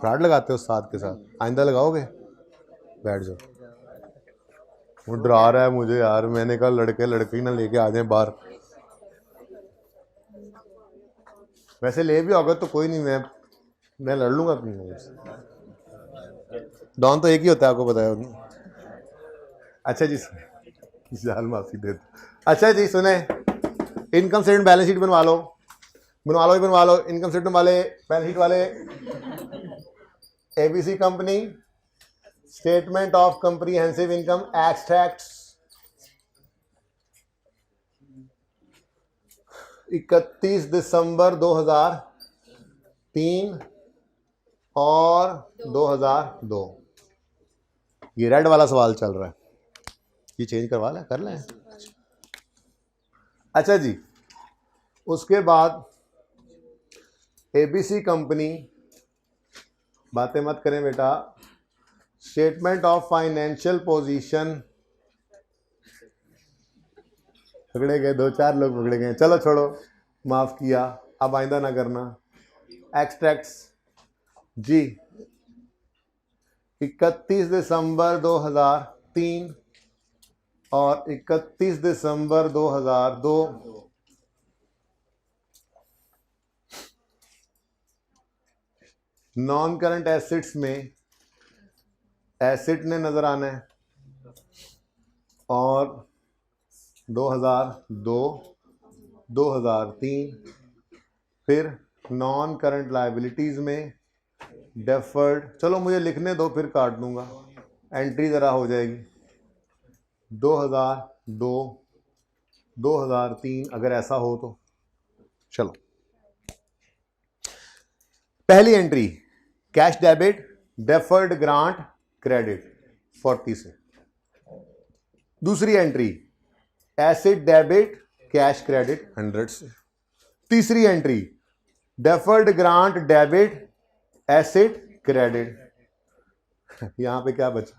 फ्रॉड लगाते हो साथ के साथ, आइंदा लगाओगे? बैठ जाओ। वो डरा रहा है मुझे यार, मैंने कहा लड़के ही ना लेके आ जाए बाहर। वैसे ले भी होगा तो कोई नहीं, मैं लड़ लूंगा अपनी मम्मी से। डॉन तो एक ही होता है, आपको बताया उन्होंने। अच्छा जी, जान माफी दे दो। अच्छा जी सुने, इनकम स्टेटमेंट बैलेंस शीट बनवा लो, इनकम स्टेटमेंट वाले, बैलेंस शीट वाले। ABC company statement of comprehensive income extracts 31 दिसंबर 2003 और 2002। ये रेड वाला सवाल चल रहा है, ये चेंज करवा लें, कर लें। अच्छा जी, उसके बाद एबीसी कंपनी, बातें मत करें बेटा, स्टेटमेंट ऑफ फाइनेंशियल पोजीशन, पकड़े गए 2-4 लोग, पकड़े गए, चलो छोड़ो, माफ किया, अब आइंदा ना करना। एक्सट्रैक्ट्स जी 31 दिसंबर 2003 और 31 दिसंबर 2002। नॉन करंट एसेट्स में एसेट ने नजर आना है, और 2002, 2003, फिर नॉन करंट लाइबिलिटीज में डेफर्ड, चलो मुझे लिखने दो फिर काट दूंगा, एंट्री ज़रा हो जाएगी 2002, 2003 अगर ऐसा हो तो। चलो पहली entry cash debit deferred grant credit 40 से। दूसरी entry asset debit cash credit 100 से। तीसरी entry deferred grant debit asset credit. यहां पे क्या बचा?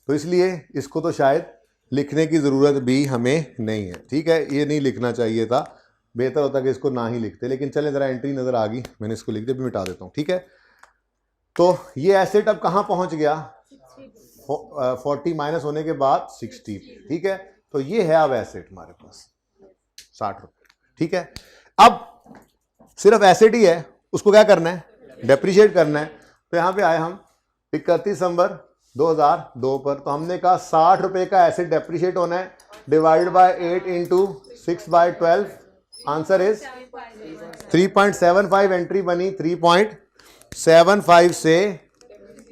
तो इसलिए इसको तो शायद लिखने की ज़रूरत भी हमें नहीं है, ठीक है, ये नहीं लिखना चाहिए था, बेहतर होता कि इसको ना ही लिखते, लेकिन चले ज़रा एंट्री नज़र आ गई, मैंने इसको लिख दिया, भी मिटा देता हूँ, ठीक है। तो ये एसेट अब कहाँ पहुँच गया? 40 माइनस होने के बाद 60, ठीक है। तो ये है अब एसेट हमारे पास 60 रुपये, ठीक है। अब सिर्फ एसेट ही है, उसको क्या करना है? डेप्रिशिएट करना है। तो यहाँ पे आए हम 31 दिसंबर 2002 पर, तो हमने कहा 60 रुपए का एसेट डेप्रिशिएट होना है, divide by 8 into 6/12, answer is 3.75। Entry बनी 3.75 से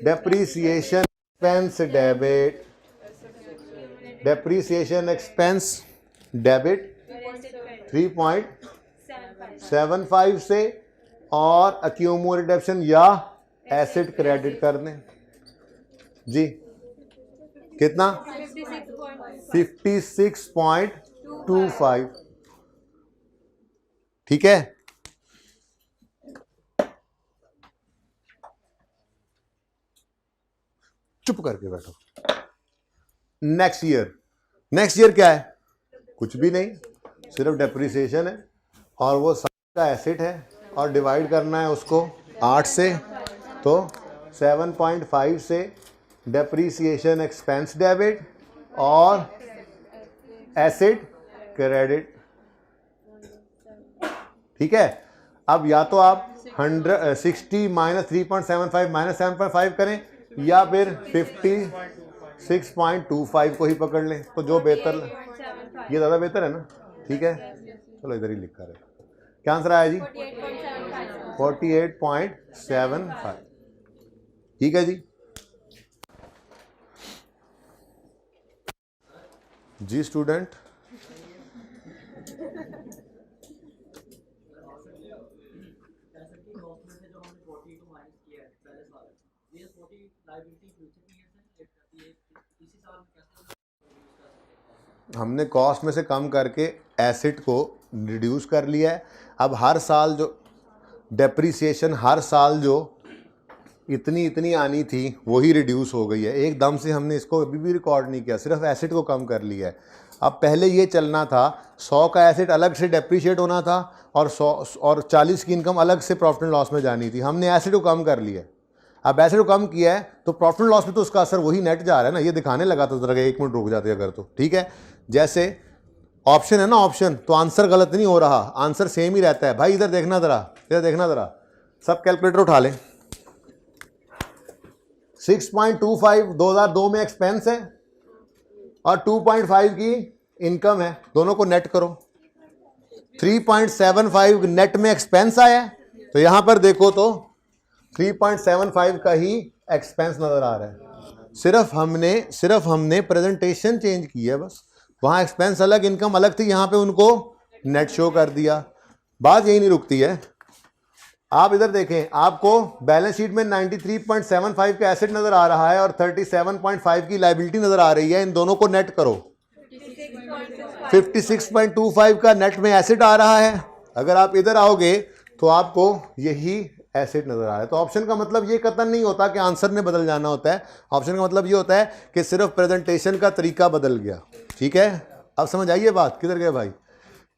depreciation expense debit, depreciation expense debit 3.75 से, और अक्यूमुलेटेड डिडक्शन या एसेट क्रेडिट कर दें जी। कितना? 56.25, ठीक है। चुप करके बैठो। नेक्स्ट ईयर क्या है? कुछ भी नहीं, सिर्फ डेप्रिसिएशन है, और वो का एसेट है, और डिवाइड करना है उसको 8 से, तो 7.5 से डेप्रीसिएशन एक्सपेंस डेबिट और एसेट क्रेडिट, ठीक है। अब या तो आप 60 माइनस 3.75 माइनस 7.5 करें, या फिर 56.25 को ही पकड़ लें, तो जो बेहतर, ये ज़्यादा बेहतर है ना, ठीक है। चलो इधर ही लिखा रहे, क्या आंसर आया जी? 48.75, ठीक है जी। जी स्टूडेंट, हमने कॉस्ट में से कम करके एसेट को रिड्यूस कर लिया है। अब हर साल जो डेप्रीसिएशन, हर साल जो इतनी आनी थी वही रिड्यूस हो गई है, एकदम से हमने इसको अभी भी रिकॉर्ड नहीं किया, सिर्फ एसेट को कम कर लिया है। अब पहले ये चलना था 100 का एसेट अलग से डेप्रीशिएट होना था, और 100 और 40 की इनकम अलग से प्रॉफिट एंड लॉस में जानी थी, हमने एसेट को कम कर लिया है। अब एसेट को कम किया है तो प्रॉफिट एंड लॉस में तो उसका असर वही नेट जा रहा है ना, ये दिखाने लगा था, जरा 1 मिनट रुक जाते अगर, तो ठीक है। जैसे ऑप्शन है ना, ऑप्शन, तो आंसर गलत नहीं हो रहा, आंसर सेम ही रहता है भाई। इधर देखना ज़रा, इधर देखना ज़रा, सब कैलकुलेटर उठा लें। 6.25 2002 में एक्सपेंस है, और 2.5 की इनकम है, दोनों को नेट करो। 3.75 नेट में एक्सपेंस आया है, तो यहां पर देखो तो 3.75 का ही एक्सपेंस नजर आ रहा है। सिर्फ हमने प्रेजेंटेशन चेंज की है बस, वहां एक्सपेंस अलग इनकम अलग थी, यहां पे उनको नेट शो कर दिया। बात यही नहीं रुकती है, आप इधर देखें, आपको बैलेंस शीट में 93.75 का एसेट नजर आ रहा है और 37.5 की लायबिलिटी नजर आ रही है, इन दोनों को नेट करो। 56.25 का नेट में एसेट आ रहा है, अगर आप इधर आओगे तो आपको यही एसेट नजर आ रहा है। तो ऑप्शन का मतलब ये कतन नहीं होता कि आंसर ने बदल जाना होता है, ऑप्शन का मतलब ये होता है कि सिर्फ प्रेजेंटेशन का तरीका बदल गया, ठीक है। अब समझ आइए बात, किधर गए भाई?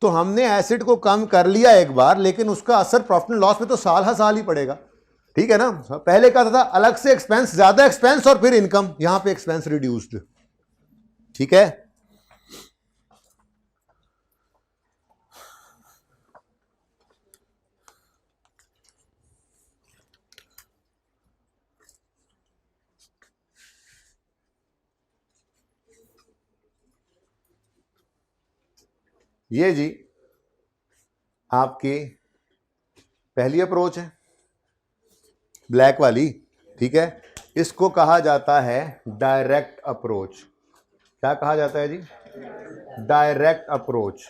तो हमने एसेट को कम कर लिया एक बार, लेकिन उसका असर प्रॉफिट एंड लॉस में तो साल हर साल ही पड़ेगा, ठीक है ना। पहले कहा था अलग से एक्सपेंस, ज्यादा एक्सपेंस और फिर इनकम, यहां पे एक्सपेंस रिड्यूस्ड, ठीक है। ये जी आपकी पहली अप्रोच है, ब्लैक वाली, ठीक है। इसको कहा जाता है डायरेक्ट अप्रोच। क्या कहा जाता है जी? Direct approach.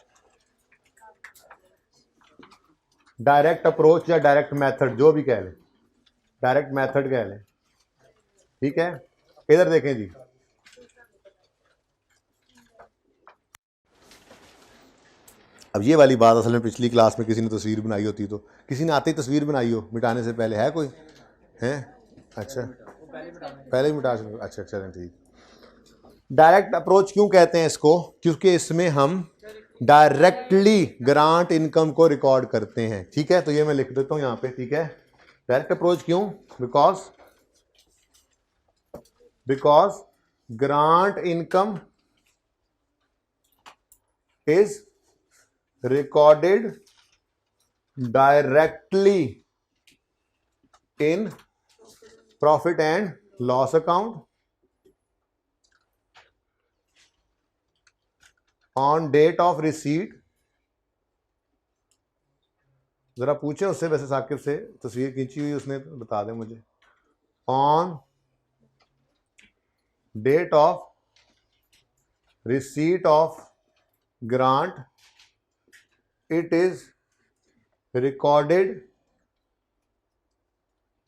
डायरेक्ट अप्रोच या डायरेक्ट मेथड, जो भी कह लें, डायरेक्ट मेथड कह लें, ठीक है। इधर देखें जी, अब ये वाली बात असल में पिछली क्लास में किसी ने तस्वीर बनाई होती, तो किसी ने आते ही तस्वीर बनाई हो मिटाने से पहले, है कोई? है? अच्छा, पहले ही मिटा सकते, अच्छा अच्छा ठीक। डायरेक्ट अप्रोच क्यों कहते हैं इसको? क्योंकि इसमें हम डायरेक्टली ग्रांट इनकम को रिकॉर्ड करते हैं, ठीक है। तो ये मैं लिख देता हूं यहां पे, ठीक है। डायरेक्ट अप्रोच क्यों? Because grant income is recorded directly in profit and loss account on date of receipt। जरा पूछे उससे, वैसे साकिब से, तस्वीर खींची हुई उसने, तो बता दे मुझे। on date of receipt of grant it is recorded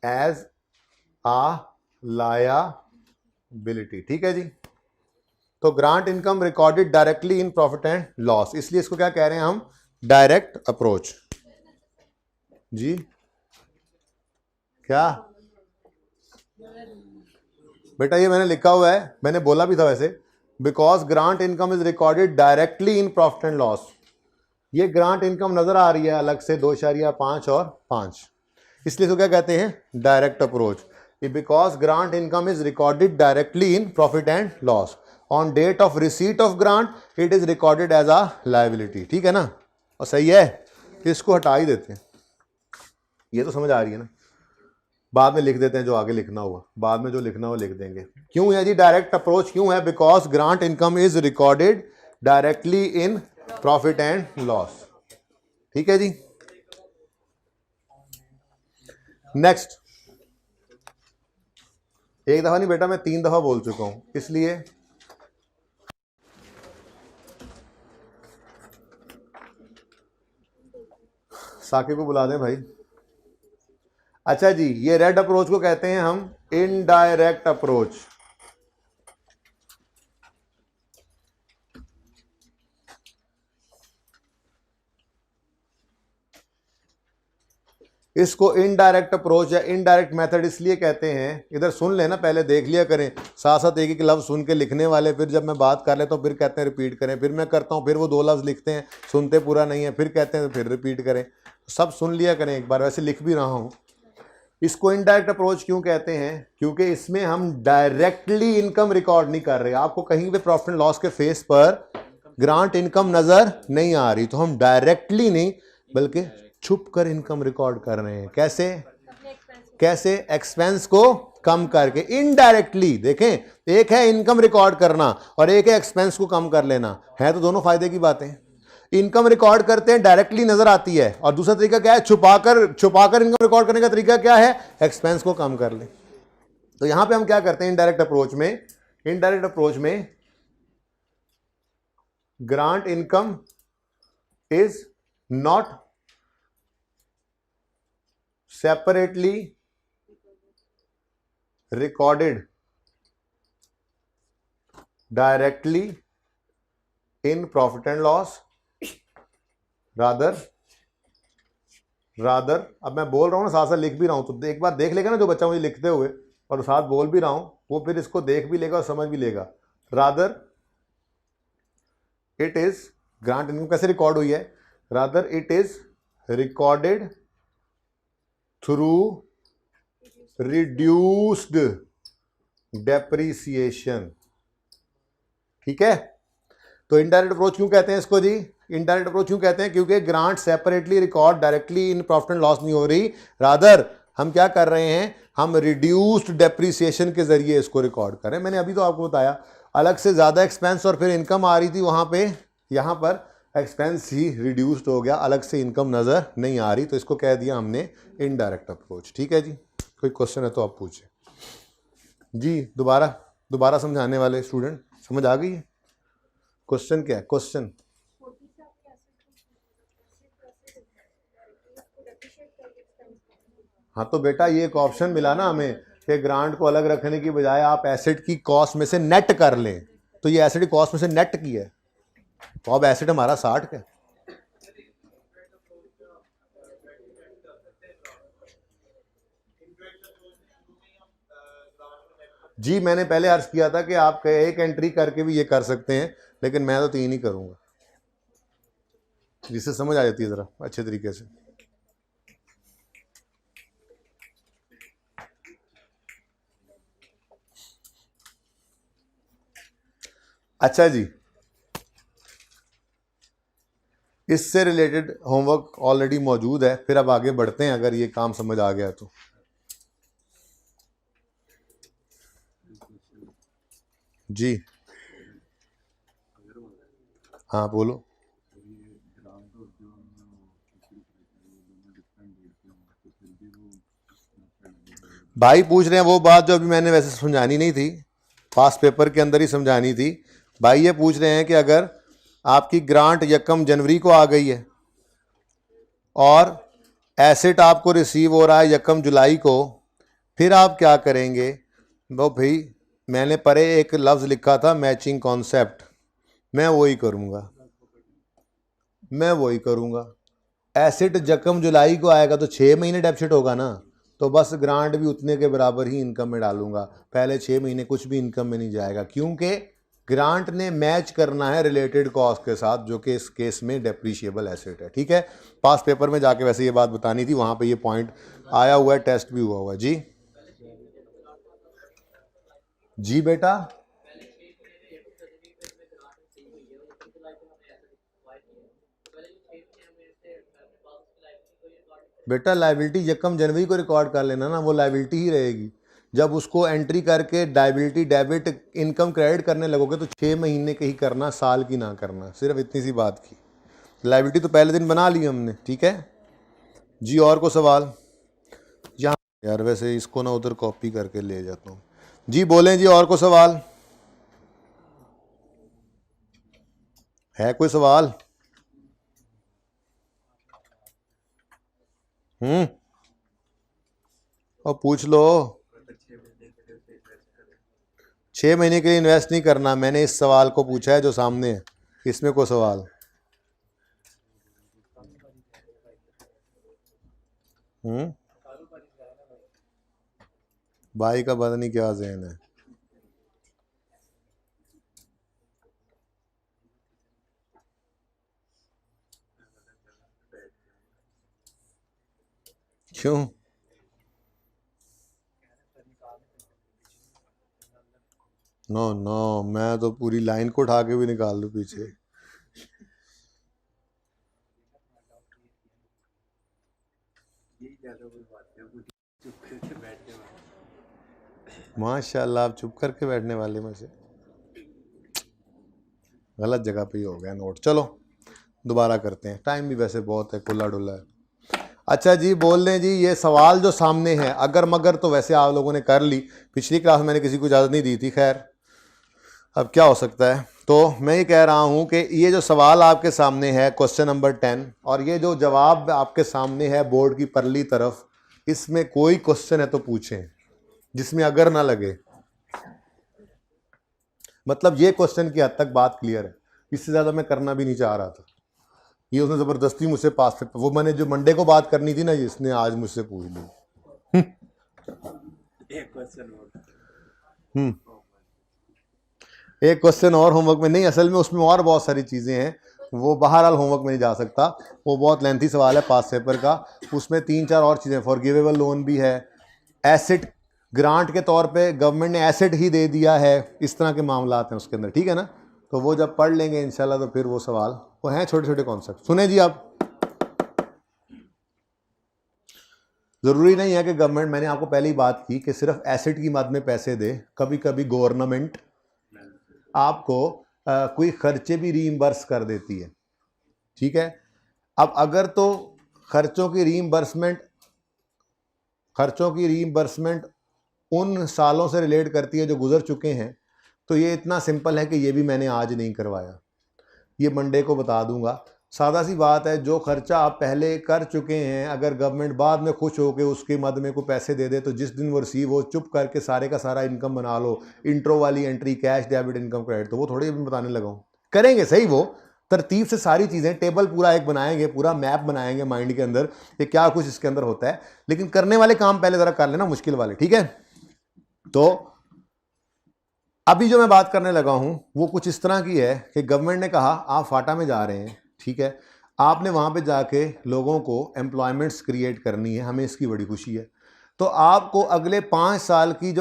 as a liability, ठीक है जी। तो grant income recorded directly in profit and loss, इसलिए इसको क्या कह रहे हैं हम? डायरेक्ट अप्रोच जी। क्या बेटा ये मैंने लिखा हुआ है, मैंने बोला भी था वैसे, because grant income is recorded directly in profit and loss. ये ग्रांट इनकम नजर आ रही है अलग से 2.5 और 5, इसलिए इसको क्या कहते हैं? Direct approach. Because grant income is recorded directly in profit and loss on date of receipt of grant it is recorded as a liability, ठीक है ना। और सही है, इसको हटा ही देते हैं, ये तो समझ आ रही है ना। बाद में लिख देते हैं जो आगे लिखना हुआ, बाद में जो लिखना हुआ लिख देंगे। क्यों है जी डायरेक्ट अप्रोच? क्यों है? Because grant income is recorded directly in profit and loss, ठीक है जी। नेक्स्ट, एक दफा नहीं बेटा, मैं 3 दफा बोल चुका हूं, इसलिए साकिब को बुला दें भाई। अच्छा जी, ये रेड अप्रोच को कहते हैं हम इनडायरेक्ट अप्रोच। इसको इनडायरेक्ट अप्रोच या इनडायरेक्ट मेथड इसलिए कहते हैं, इधर सुन लेना, पहले देख लिया करें, साथ साथ एक एक लफ्ज सुन के लिखने वाले, फिर जब मैं बात कर लेता हूँ फिर कहते हैं रिपीट करें, फिर मैं करता हूँ, फिर वो 2 लफ्ज लिखते हैं, सुनते पूरा नहीं है, फिर कहते हैं फिर रिपीट करें। सब सुन लिया करें एक बार, वैसे लिख भी रहा हूँ। इसको इनडायरेक्ट अप्रोच क्यों कहते हैं? क्योंकि इसमें हम डायरेक्टली इनकम रिकॉर्ड नहीं कर रहे। आपको कहीं पे प्रॉफिट एंड लॉस के फेस पर ग्रांट इनकम नजर नहीं आ रही, तो हम डायरेक्टली नहीं बल्कि छुप कर इनकम रिकॉर्ड कर रहे हैं। कैसे? कैसे? एक्सपेंस को कम करके, इनडायरेक्टली। देखें, एक है इनकम रिकॉर्ड करना और एक है एक्सपेंस को कम कर लेना, है तो दोनों फायदे की बातें। इनकम रिकॉर्ड करते हैं, डायरेक्टली नजर आती है, और दूसरा तरीका क्या है? छुपाकर इनकम रिकॉर्ड करने का तरीका क्या है? एक्सपेंस को कम कर ले। तो यहां पे हम क्या करते हैं इनडायरेक्ट अप्रोच में grant income is not separately recorded directly in profit and loss, rather अब मैं बोल रहा हूं ना, साथ साथ लिख भी रहा हूं, तो एक बार देख लेगा ना जो बच्चा मुझे लिखते हुए, और साथ बोल भी रहा हूं, वो फिर इसको देख भी लेगा और समझ भी लेगा। Rather it is, grant income कैसे रिकॉर्ड हुई है? Rather it is recorded through reduced depreciation, ठीक है। तो इनडायरेक्ट अप्रोच क्यों कहते हैं इसको जी? इनडायरेक्ट अप्रोच क्यों कहते हैं? क्योंकि grant separately record directly in profit and loss नहीं हो रही, रादर हम क्या कर रहे हैं? हम रिड्यूस्ड डेप्रीसिएशन के जरिए इसको रिकॉर्ड करें। मैंने अभी तो आपको बताया, अलग से ज्यादा एक्सपेंस और फिर इनकम आ रही थी वहां पे, यहां पर एक्सपेंस ही रिड्यूस्ड हो गया, अलग से इनकम नज़र नहीं आ रही, तो इसको कह दिया हमने इनडायरेक्ट अप्रोच। ठीक है जी, कोई क्वेश्चन है तो आप पूछें जी। दोबारा समझाने वाले स्टूडेंट, समझ आ गई है? क्वेश्चन क्या है? क्वेश्चन हाँ तो बेटा ये एक ऑप्शन मिला ना हमें कि ग्रांट को अलग रखने की बजाय आप एसेट की कॉस्ट में से नेट कर लें, तो ये एसेट की कॉस्ट में से नेट की है, तो अब एसेट हमारा 60 का। जी मैंने पहले अर्ज किया था कि आप एक एंट्री करके भी ये कर सकते हैं, लेकिन मैं तो 3 ही करूंगा, जिससे समझ आ जाती है जरा अच्छे तरीके से। अच्छा जी, इससे रिलेटेड होमवर्क ऑलरेडी मौजूद है, फिर अब आगे बढ़ते हैं अगर ये काम समझ आ गया तो। जी हाँ बोलो। भाई पूछ रहे हैं वो बात जो अभी मैंने वैसे समझानी नहीं थी, पास पेपर के अंदर ही समझानी थी। भाई ये पूछ रहे हैं कि अगर आपकी ग्रांट 1 जनवरी को आ गई है और एसेट आपको रिसीव हो रहा है 1 जुलाई को, फिर आप क्या करेंगे? वो भाई मैंने परे एक लफ्ज़ लिखा था मैचिंग कॉन्सेप्ट, मैं वही करूँगा। एसेट 1 जुलाई को आएगा तो 6 महीने डेफिसिट होगा ना, तो बस ग्रांट भी उतने के बराबर ही इनकम में डालूंगा, पहले 6 महीने कुछ भी इनकम में नहीं जाएगा, क्योंकि ग्रांट ने मैच करना है रिलेटेड कॉस्ट के साथ, जो कि इस केस में डेप्रीशिएबल एसेट है। ठीक है, पास पेपर में जाके वैसे ये बात बतानी थी, वहां पे ये पॉइंट आया हुआ है, टेस्ट भी हुआ है। जी बेटा बेटा लाइबिलिटी 1 जनवरी को रिकॉर्ड कर लेना ना, वो लाइबिलिटी ही रहेगी। जब उसको एंट्री करके लाइबिलिटी डेबिट इनकम क्रेडिट करने लगोगे तो 6 महीने की ही करना, साल की ना करना, सिर्फ इतनी सी बात की। लाइबिलिटी तो पहले दिन बना ली हमने। ठीक है जी, और को सवाल? यहाँ यार वैसे इसको ना उधर कॉपी करके ले जाता हूँ जी। बोलें जी, और को सवाल है? कोई सवाल? और पूछ लो। 6 महीने के लिए इन्वेस्ट नहीं करना, मैंने इस सवाल को पूछा है जो सामने है, इसमें कोई सवाल? भाई का पता नहीं क्या ज़हन है। क्यों? नो नो, मैं तो पूरी लाइन को उठा के भी निकाल दूं पीछे। माशाल्लाह, आप चुप करके बैठने वाले में से गलत जगह पे ही हो गया नोट। चलो दोबारा करते हैं, टाइम भी वैसे बहुत है, खुला डुला है। अच्छा जी, बोल दें जी, ये सवाल जो सामने है अगर मगर तो वैसे आप लोगों ने कर ली, पिछली क्लास में मैंने किसी को इजाज़त नहीं दी थी, खैर अब क्या हो सकता है। तो मैं ये कह रहा हूँ कि ये जो सवाल आपके सामने है क्वेश्चन नंबर 10, और ये जो जवाब आपके सामने है बोर्ड की परली तरफ, इसमें कोई क्वेश्चन है तो पूछें जिसमें अगर ना लगे। मतलब ये क्वेश्चन की हद तक बात क्लियर है, इससे ज़्यादा मैं करना भी नहीं चाह रहा था। ये उसने ज़बरदस्ती मुझसे पास, वो मैंने जो मंडे को बात करनी थी ना, इसने आज मुझसे पूछ ली। एक क्वेश्चन और होमवर्क में नहीं, असल में उसमें और बहुत सारी चीज़ें हैं, वो बहरहाल होमवर्क में नहीं जा सकता, वो बहुत लेंथी सवाल है पास पेपर का। उसमें 3-4 और चीज़ें, फॉरगिवेबल लोन भी है, एसेट ग्रांट के तौर पे गवर्नमेंट ने एसेट ही दे दिया है, इस तरह के मामला हैं उसके अंदर। ठीक है ना, तो वो जब पढ़ लेंगे इंशाल्लाह तो फिर वो सवाल, वो हैं छोटे छोटे कॉन्सेप्ट। सुने जी, आप ज़रूरी नहीं है कि गवर्नमेंट, मैंने आपको पहले ही बात की कि सिर्फ एसेट की मद में पैसे दे, कभी कभी गवर्नमेंट आपको कोई खर्चे भी रीइंबर्स कर देती है। ठीक है। अब अगर तो खर्चों की रीइंबर्समेंट उन सालों से रिलेट करती है जो गुजर चुके हैं, तो ये इतना सिंपल है कि ये भी मैंने आज नहीं करवाया, ये मंडे को बता दूंगा। सादा सी बात है, जो खर्चा आप पहले कर चुके हैं, अगर गवर्नमेंट बाद में खुश होकर उसके मद में को पैसे दे दे, तो जिस दिन वो रिसीव हो चुप करके सारे का सारा इनकम बना लो, इंट्रो वाली entry cash debit income credit, तो वो थोड़ी भी बताने लगा हूँ। करेंगे सही, वो तरतीब से सारी चीज़ें टेबल पूरा एक बनाएंगे, पूरा मैप बनाएंगे माइंड के अंदर कि क्या कुछ इसके अंदर होता है, लेकिन करने वाले काम पहले ज़रा कर लेना, मुश्किल वाले, ठीक है। तो अभी जो मैं बात करने लगा हूं वो कुछ इस तरह की है कि गवर्नमेंट ने कहा आप फाटा में जा रहे हैं, ठीक है, आपने वहां पे जाके लोगों को एम्प्लॉयमेंट्स क्रिएट करनी है, हमें इसकी बड़ी खुशी है। तो आपको अगले 5 साल की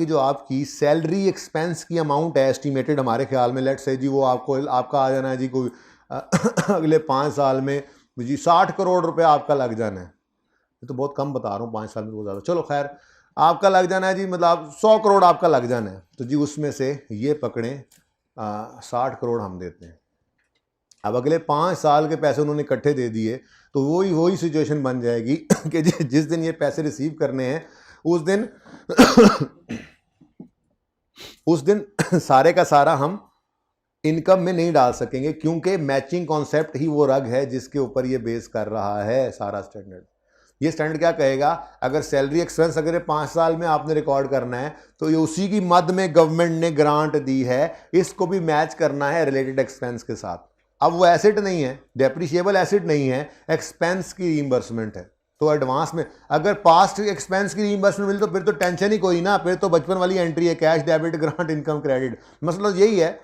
जो आपकी सैलरी एक्सपेंस की अमाउंट है एस्टिमेटेड, हमारे ख्याल में, लेट्स से जी वो आपका आ जाना है जी कोई अगले 5 साल में जी 60 करोड़ रुपए आपका लग जाना है। ये तो बहुत कम बता रहा हूँ, 5 साल में बहुत ज़्यादा, चलो खैर आपका लग जाना है जी, मतलब 100 करोड़ आपका लग जाना है, तो जी उसमें से ये पकड़ें 60 करोड़ हम देते हैं। अब अगले 5 साल के पैसे उन्होंने इकट्ठे दे दिए, तो वही सिचुएशन बन जाएगी कि जिस दिन ये पैसे रिसीव करने हैं उस दिन सारे का सारा हम इनकम में नहीं डाल सकेंगे, क्योंकि मैचिंग कॉन्सेप्ट ही वो रग है जिसके ऊपर ये बेस कर रहा है सारा स्टैंडर्ड। ये स्टैंडर्ड क्या कहेगा, अगर सैलरी एक्सपेंस अगर 5 साल में आपने रिकॉर्ड करना है, तो ये उसी की मद में गवर्नमेंट ने ग्रांट दी है, इसको भी मैच करना है रिलेटेड एक्सपेंस के साथ। अब वो एसेट नहीं है, डेप्रिशिएबल एसेट नहीं है, एक्सपेंस की रीइंबर्समेंट है। तो एडवांस में अगर पास्ट एक्सपेंस की रीइंबर्समेंट मिले तो फिर तो टेंशन ही कोई ना, फिर तो बचपन वाली एंट्री है, cash debit grant income credit. मसला यही है,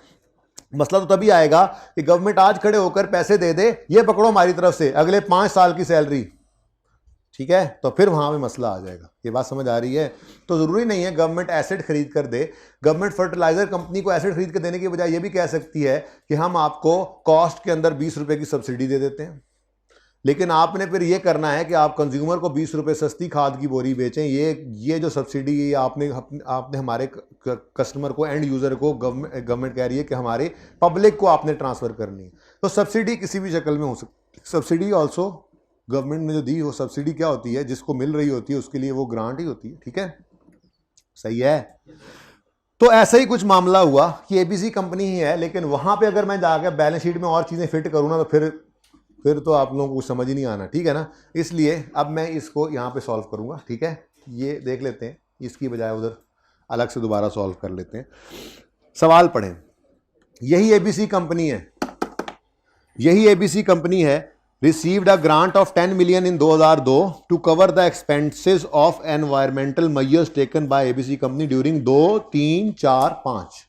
मसला तो तभी आएगा कि गवर्नमेंट आज खड़े होकर पैसे दे दे, ये पकड़ो हमारी तरफ से अगले 5 साल की सैलरी, ठीक है, तो फिर वहां पे मसला आ जाएगा। ये बात समझ आ रही है। तो जरूरी नहीं है गवर्नमेंट एसेट खरीद कर दे, गवर्नमेंट फर्टिलाइजर कंपनी को एसेट खरीद कर देने की बजाय ये भी कह सकती है कि हम आपको कॉस्ट के अंदर 20 रुपए की सब्सिडी दे देते हैं, लेकिन आपने फिर ये करना है कि आप कंज्यूमर को 20 रुपए सस्ती खाद की बोरी बेचें। ये जो सब्सिडी आपने हमारे कस्टमर को, एंड यूजर को, गवर्नमेंट कह रही है कि हमारे पब्लिक को आपने ट्रांसफर करनी है। तो सब्सिडी किसी भी शक्ल में हो सकती है। सब्सिडी ऑल्सो गवर्नमेंट ने जो दी वो सब्सिडी क्या होती है, जिसको मिल रही होती है उसके लिए वो ग्रांट ही होती है, ठीक है, सही है। तो ऐसा ही कुछ मामला हुआ कि एबीसी कंपनी ही है, लेकिन वहां पे अगर मैं जाकर बैलेंस शीट में और चीजें फिट करूँ ना, तो फिर तो आप लोगों को कुछ समझ ही नहीं आना, ठीक है ना। इसलिए अब मैं इसको यहाँ पे सॉल्व करूँगा, ठीक है। ये देख लेते हैं, इसकी बजाय उधर अलग से दोबारा सॉल्व कर लेते हैं। सवाल पढ़ें। यही एबीसी कंपनी है received a grant of 10 million in 2002 to cover the expenses of environmental measures taken by ABC company during 2, 3, 4, 5।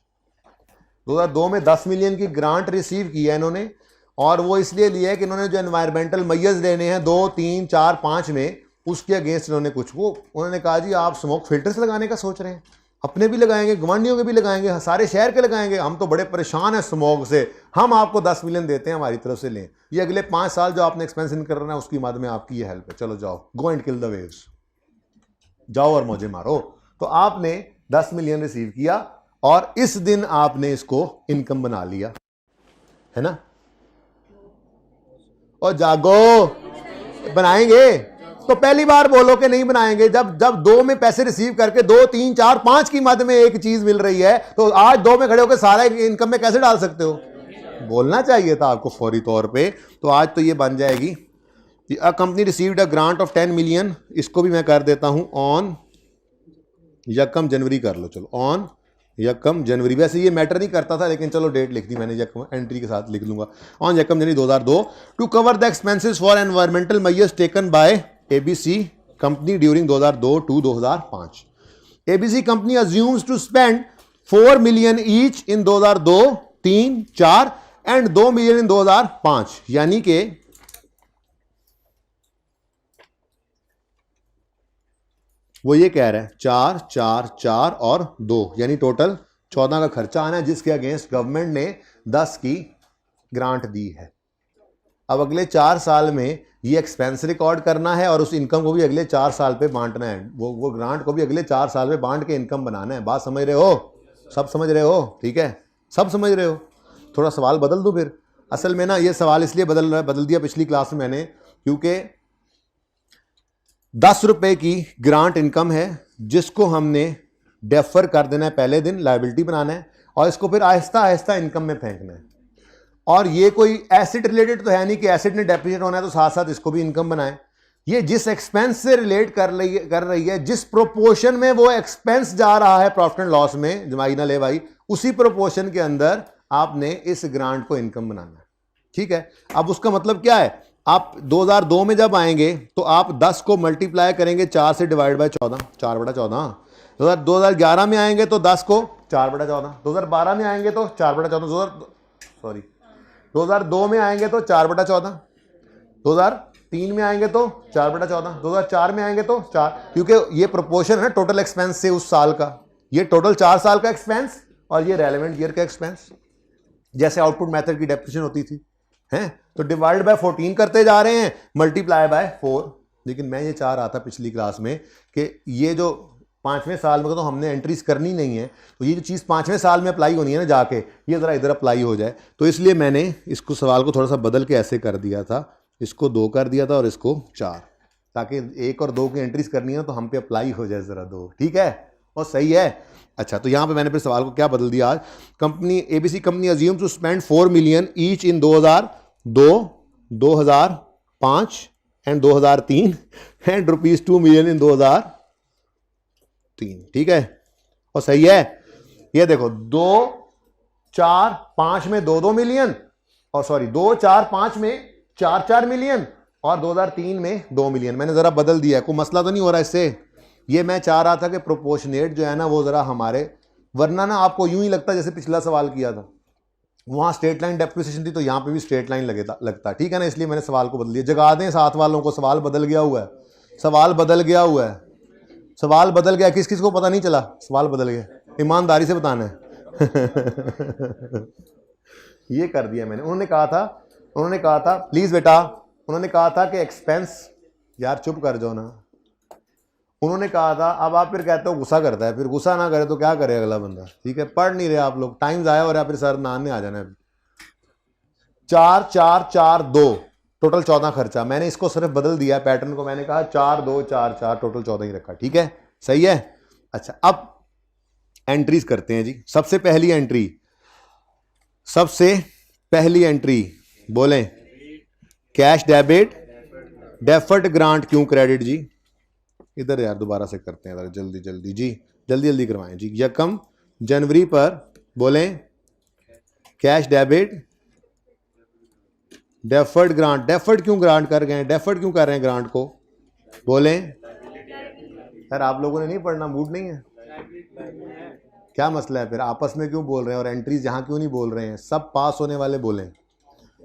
2002 में 10 मिलियन की ग्रांट रिसीव की है इन्होंने, और वो इसलिए लिया है कि इन्होंने जो एनवायरमेंटल मेजर्स लेने हैं 2, 3, 4, 5 में, उसके अगेंस्ट इन्होंने उन्होंने कहा जी आप स्मोक फिल्टर्स लगाने का सोच रहे हैं, अपने भी लगाएंगे, गवांडियों के भी लगाएंगे, सारे शहर के लगाएंगे, हम तो बड़े परेशान हैं स्मोक से, हम आपको 10 मिलियन देते हैं, हमारी तरफ से लें, ये अगले 5 साल जो आपने एक्सपेंस इन करना है उसकी मद में आपकी ये हेल्प है, चलो जाओ, go and kill the waves, जाओ और मौजे मारो। तो आपने 10 मिलियन रिसीव किया और इस दिन आपने इसको इनकम बना लिया, है ना। और जागो, बनाएंगे तो पहली बार बोलो कि नहीं बनाएंगे। जब 2 में पैसे रिसीव करके 2, 3, 4, 5 की मद में एक चीज मिल रही है, तो आज 2 में खड़े होकर सारा इनकम में कैसे डाल सकते हो? बोलना चाहिए था आपको फौरी तौर पे। तो आज तो ये बन जाएगी, a company received a grant of 10 million, इसको भी मैं कर देता हूं ऑन यकम जनवरी कर लो, चलो ऑन यकम जनवरी। वैसे ये मैटर नहीं करता था, लेकिन चलो डेट लिख दी मैंने, यकम एंट्री के साथ लिख लूंगा, ऑन यकम जनवरी 2002 to cover the expenses for environmental measures taken by ABC company during 2002 to 2005। ABC कंपनी assumes to spend 4 million each in 2002, 3, 4 and 2 million in 2005, यानी कि वो ये कह रहे हैं 4, 4, 4 और 2, यानी टोटल 14 का खर्चा आना है, जिसके अगेंस्ट गवर्नमेंट ने 10 की ग्रांट दी है। अब अगले 4 साल में ये एक्सपेंस रिकॉर्ड करना है और उस इनकम को भी अगले 4 साल पे बांटना है, वो ग्रांट को भी अगले 4 साल पे बांट के इनकम बनाना है। बात समझ रहे हो? सब समझ रहे हो? ठीक है, सब समझ रहे हो? थोड़ा सवाल बदल दूं फिर, असल में ना ये सवाल इसलिए बदल दिया पिछली क्लास में मैंने, क्योंकि 10 रुपए की ग्रांट इनकम है जिसको हमने डेफर कर देना है, पहले दिन लायबिलिटी बनाना है और इसको फिर आहिस्ता आहिस्ता इनकम में फेंकना है। और ये कोई एसिड रिलेटेड तो है नहीं कि एसिड ने डेप्रिसिएट होना है तो साथ साथ इसको भी इनकम बनाए। ये जिस एक्सपेंस से रिलेट कर रही है, जिस प्रोपोर्शन में वो एक्सपेंस जा रहा है प्रॉफिट एंड लॉस में, जमाइना ले भाई, उसी प्रोपोर्शन के अंदर आपने इस ग्रांट को इनकम बनाना है। ठीक है, अब उसका मतलब क्या है, आप 2002 में जब आएंगे तो आप 10 को मल्टीप्लाई करेंगे 4 से डिवाइड बाय 14, 4/14। 2011 में आएंगे तो 10 को 4/14, 2012 में आएंगे तो 4/14, 2002 में आएंगे तो 4/14, 2003 में आएंगे तो 4/14, 2004 में आएंगे तो 4, क्योंकि ये प्रोपोर्शन है टोटल एक्सपेंस से उस साल का। ये टोटल 4 साल का एक्सपेंस और ये रेलेवेंट ईयर का एक्सपेंस, जैसे आउटपुट मेथड की डेप्रिसिएशन होती थी, हैं तो डिवाइड बाय 14 करते जा रहे हैं, मल्टीप्लाई बाय 4। लेकिन मैं ये चाह रहा था पिछली क्लास में कि ये जो 5वें साल में तो हमने एंट्रीज करनी नहीं है, तो ये जो चीज़ 5वें साल में अप्लाई होनी है ना जाके, ये ज़रा इधर अप्लाई हो जाए। तो इसलिए मैंने इसको सवाल को थोड़ा सा बदल के ऐसे कर दिया था, इसको 2 कर दिया था और इसको 4, ताकि 1 और 2 की एंट्रीज करनी है तो हम पे अप्लाई हो जाए ज़रा 2। ठीक है, और सही है। अच्छा, तो यहाँ पे मैंने फिर सवाल को क्या बदल दिया, आज company ABC company assume to spend 4 million each in 2002, 2005 and 2003 and ₹2 million in 2003। ठीक है, और सही है। ये देखो 2, 4, 5 में 2 मिलियन, और सॉरी 2, 4, 5 में 4 मिलियन और 2003 में 2 मिलियन। मैंने जरा बदल दिया है, कोई मसला तो नहीं हो रहा इससे। ये मैं चाह रहा था कि प्रोपोर्शनेट जो है ना वो जरा हमारे, वरना ना आपको यूं ही लगता जैसे पिछला सवाल किया था, वहां स्ट्रेट लाइन डेप्रिसिएशन थी तो यहां पे भी स्ट्रेट लाइन लगता। ठीक है ना, इसलिए मैंने सवाल को बदल दिया। जगा दें साथ वालों को, सवाल बदल गया हुआ है, सवाल बदल गया हुआ है, सवाल बदल गया। किस किस को पता नहीं चला सवाल बदल गया, ईमानदारी से बताना है। ये कर दिया मैंने। उन्होंने कहा था प्लीज बेटा, उन्होंने कहा था कि एक्सपेंस, यार चुप कर जाओ ना। उन्होंने कहा था, अब आप फिर कहते हो गुस्सा करता है, फिर गुस्सा ना करे तो क्या करे अगला बंदा। ठीक है, पढ़ नहीं रहे आप लोग, टाइम ज़ाया हो रहा है, फिर सर नान ने आ जाना है। 4, 4, 4, 2 टोटल 14 खर्चा। मैंने इसको सिर्फ बदल दिया पैटर्न को, मैंने कहा 4, 2, 4, 4 टोटल 14 ही रखा। ठीक है, सही है। अच्छा, अब एंट्रीज करते हैं जी। सबसे पहली एंट्री बोलें, कैश डेबिट, डेफर्ड ग्रांट क्यों क्रेडिट जी। इधर यार दोबारा से करते हैं, जल्दी जल्दी जी, जल्दी करवाएं जी। 1 जनवरी पर बोलें cash debit, deferred grant. Deferred क्यों ग्रांट कर गए, डेफर्ड क्यों कर रहे हैं ग्रांट को, बोलें। यार आप लोगों ने नहीं पढ़ना, मूड नहीं है, क्या मसला है फिर, आपस में क्यों बोल रहे हैं और एंट्रीज यहां क्यों नहीं बोल रहे हैं। सब पास होने वाले बोलें,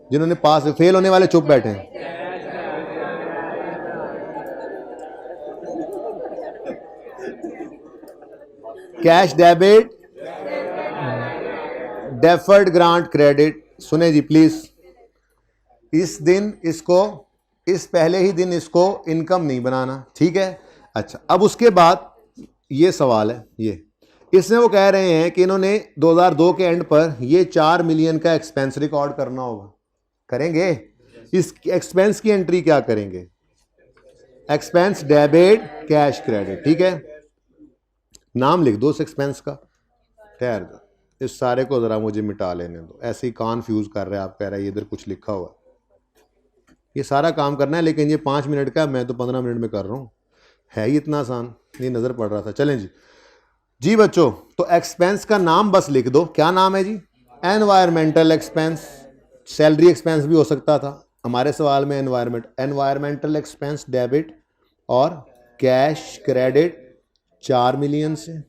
जिन्होंने पास, फेल होने वाले चुप बैठे हैं। Cash debit, deferred grant credit. सुने जी प्लीज, इस पहले ही दिन इसको इनकम नहीं बनाना। ठीक है, अच्छा, अब उसके बाद ये सवाल है, ये इसमें वो कह रहे हैं कि इन्होंने 2002 के एंड पर ये 4 मिलियन का एक्सपेंस रिकॉर्ड करना होगा। करेंगे, इस एक्सपेंस की एंट्री क्या करेंगे, एक्सपेंस डेबिट कैश क्रेडिट। ठीक है, नाम लिख दो उस एक्सपेंस का। ठहर दो, इस सारे को जरा मुझे मिटा लेने दो, ऐसे ही कन्फ्यूज कर रहे हैं आप, कह रहे हैं इधर कुछ लिखा हुआ। ये सारा काम करना है लेकिन ये 5 मिनट का, मैं तो 15 मिनट में कर रहा हूँ। है ही इतना आसान, ये नजर पड़ रहा था। चलें जी बच्चों, तो एक्सपेंस का नाम बस लिख दो। क्या नाम है जी, एनवायरमेंटल एक्सपेंस। सैलरी एक्सपेंस भी हो सकता था हमारे सवाल में। एनवायरमेंटल एक्सपेंस डेबिट और कैश क्रेडिट 4 मिलियन से,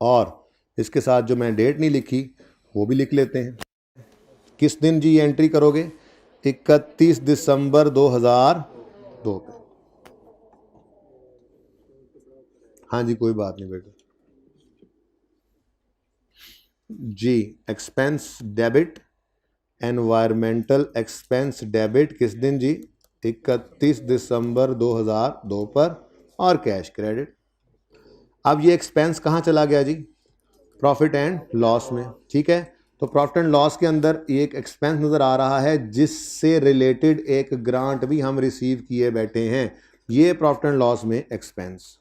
और इसके साथ जो मैं डेट नहीं लिखी वो भी लिख लेते हैं। किस दिन जी ये एंट्री करोगे, 31 दिसंबर 2002 पे। हाँ जी, कोई बात नहीं बेटा जी। Expense debit, environmental expense debit किस दिन जी, 31 दिसंबर 2002 पर, और कैश क्रेडिट। अब ये एक्सपेंस कहाँ चला गया जी, प्रॉफिट एंड लॉस में। ठीक है, तो प्रॉफिट एंड लॉस के अंदर एक एक्सपेंस नज़र आ रहा है जिससे रिलेटेड एक ग्रांट भी हम रिसीव किए बैठे हैं, ये प्रॉफिट एंड लॉस में एक्सपेंस।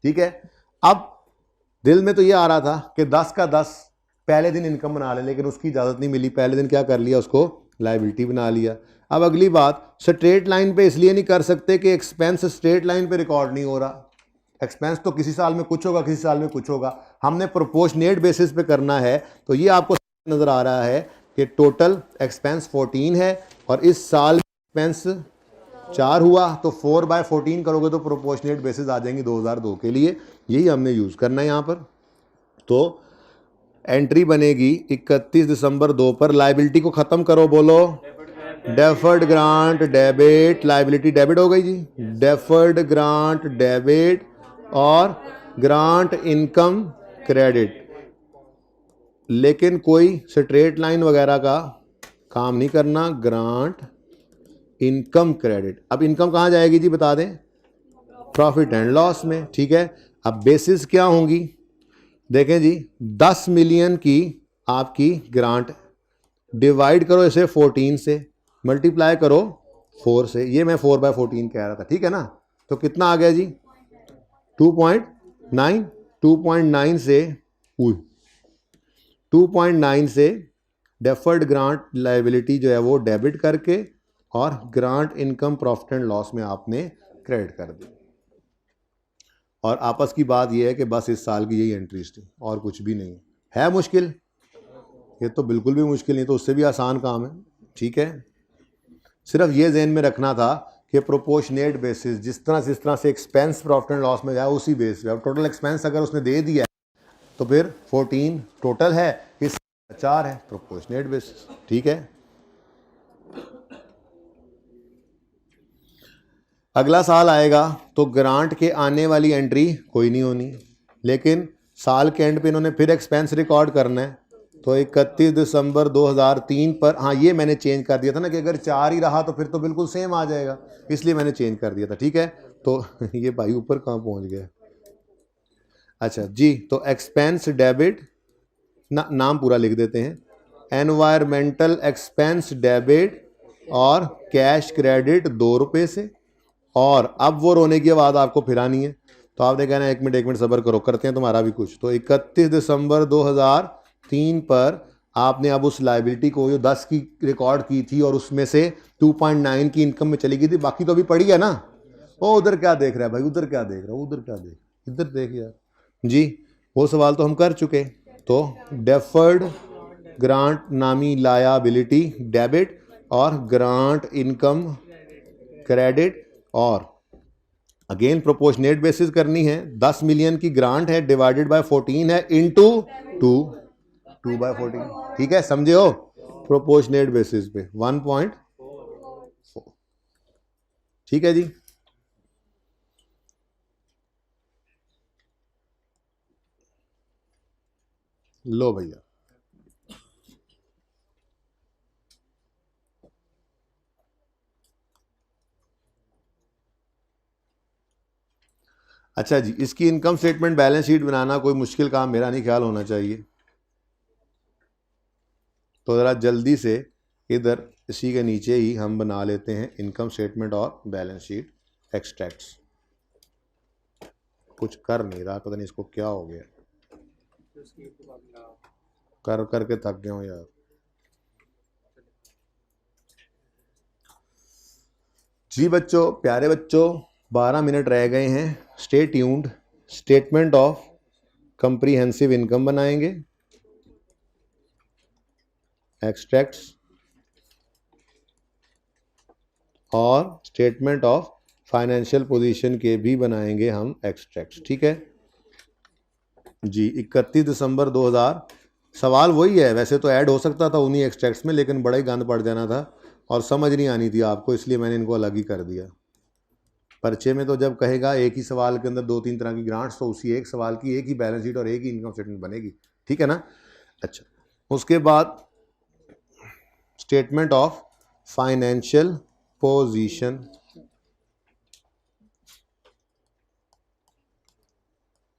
ठीक है, अब दिल में तो ये आ रहा था कि 10 का 10 पहले दिन इनकम बना ले, लेकिन उसकी इजाज़त नहीं मिली, पहले दिन क्या कर लिया, उसको लायबिलिटी बना लिया। अब अगली बात, स्ट्रेट लाइन पे इसलिए नहीं कर सकते कि एक्सपेंस स्ट्रेट लाइन पे रिकॉर्ड नहीं हो रहा। एक्सपेंस तो किसी साल में कुछ होगा, किसी साल में कुछ होगा, हमने प्रोपोर्शनेट बेसिस पे करना है। तो ये आपको नज़र आ रहा है कि टोटल एक्सपेंस 14 है और इस साल एक्सपेंस 4 हुआ, तो 4/14 करोगे तो प्रोपोर्शनेट बेसिस आ जाएंगी 2002 के लिए। यही हमने यूज़ करना है यहाँ पर। तो एंट्री बनेगी 31 दिसंबर 2 पर। लाइबिलिटी को ख़त्म करो, बोलो deferred grant debit, liability debit हो गई जी, डेफर्ड ग्रांट डेबिट और ग्रांट इनकम क्रेडिट। लेकिन कोई स्ट्रेट लाइन वगैरह का काम नहीं करना, ग्रांट इनकम क्रेडिट। अब इनकम कहाँ जाएगी जी, बता दें, प्रॉफिट एंड लॉस में। ठीक है, अब बेसिस क्या होंगी, देखें जी, 10 मिलियन की आपकी ग्रांट, डिवाइड करो इसे 14 से, मल्टीप्लाई करो 4 से, ये मैं 4/14 कह रहा था। ठीक है ना, तो कितना आ गया जी, 2.9। 2.9 से 2.9 से डेफर्ड ग्रांट लायबिलिटी जो है वो डेबिट करके और grant income profit and loss में आपने क्रेडिट कर दी। और आपस की बात यह है कि बस इस साल की यही एंट्रीज थी और कुछ भी नहीं है। मुश्किल? ये तो बिल्कुल भी मुश्किल नहीं, तो उससे भी आसान काम है। ठीक है, सिर्फ ये ज़हन में रखना था कि प्रोपोर्शनेट बेसिस, जिस तरह से एक्सपेंस प्रॉफिट एंड लॉस में जाए उसी बेस पे। अब टोटल एक्सपेंस अगर उसने दे दिया तो फिर 14 टोटल है, इस 4 है प्रोपोर्शनेट बेसिस। ठीक है, अगला साल आएगा तो ग्रांट के आने वाली एंट्री कोई नहीं होनी, लेकिन साल के एंड पे इन्होंने फिर एक्सपेंस रिकॉर्ड करना है। तो 31 दिसंबर 2003 पर, हाँ ये मैंने चेंज कर दिया था ना कि अगर 4 ही रहा तो फिर तो बिल्कुल सेम आ जाएगा, इसलिए मैंने चेंज कर दिया था। ठीक है, तो ये भाई ऊपर कहाँ पहुँच गया, अच्छा जी। तो एक्सपेंस डेबिट, नाम पूरा लिख देते हैं, एनवायरमेंटल एक्सपेंस डेबिट और कैश क्रेडिट 2 रुपये से। और अब वो रोने की आवाज़ आपको फिरानी है, तो आपने कहना है 1 मिनट सब्र करो, करते हैं तुम्हारा भी कुछ। तो 31 दिसंबर 2003 पर आपने अब उस लाइबिलिटी को जो 10 की रिकॉर्ड की थी और उसमें से 2.9 की इनकम में चली गई थी, बाकी तो अभी पड़ी है ना। ओ उधर क्या देख रहा है भाई, उधर क्या देख रहा है, उधर क्या देख, इधर देख यार जी। वो सवाल तो हम कर चुके। तो डेफर्ड ग्रांट नामी लायबिलिटी डेबिट और ग्रांट इनकम क्रेडिट, और अगेन प्रोपोर्शनेट बेसिस करनी है। 10 मिलियन की ग्रांट है, डिवाइडेड बाय 14 है, इनटू 2/14। ठीक है, समझे हो, प्रोपोर्शनेट बेसिस पे 1.4। ठीक है जी, लो भैया। अच्छा जी, इसकी इनकम स्टेटमेंट बैलेंस शीट बनाना कोई मुश्किल काम मेरा नहीं ख्याल होना चाहिए। तो ज़रा जल्दी से इधर इसी के नीचे ही हम बना लेते हैं इनकम स्टेटमेंट और बैलेंस शीट एक्सट्रैक्ट्स। कुछ कर नहीं रहा, पता नहीं इसको क्या हो गया, कर करके थक गया हूँ यार। जी बच्चों, प्यारे बच्चों, 12 मिनट रह गए हैं। Stay tuned. Statement of comprehensive income बनाएंगे, एक्सट्रैक्ट्स और स्टेटमेंट ऑफ फाइनेंशियल पोजीशन के भी बनाएंगे हम एक्सट्रैक्ट्स। ठीक है जी। 31 दिसंबर 2000, सवाल वही है, वैसे तो ऐड हो सकता था उन्हीं एक्सट्रैक्ट्स में, लेकिन बड़ा ही गंद पड़ जाना था और समझ नहीं आनी थी आपको, इसलिए मैंने इनको अलग ही कर दिया। पर्चे में तो जब कहेगा एक ही सवाल के अंदर 2-3 तरह की ग्रांट्स, तो उसी एक सवाल की एक ही बैलेंस शीट और एक ही इनकम स्टेटमेंट बनेगी। ठीक है ना। अच्छा, उसके बाद स्टेटमेंट ऑफ फाइनेंशियल पोजीशन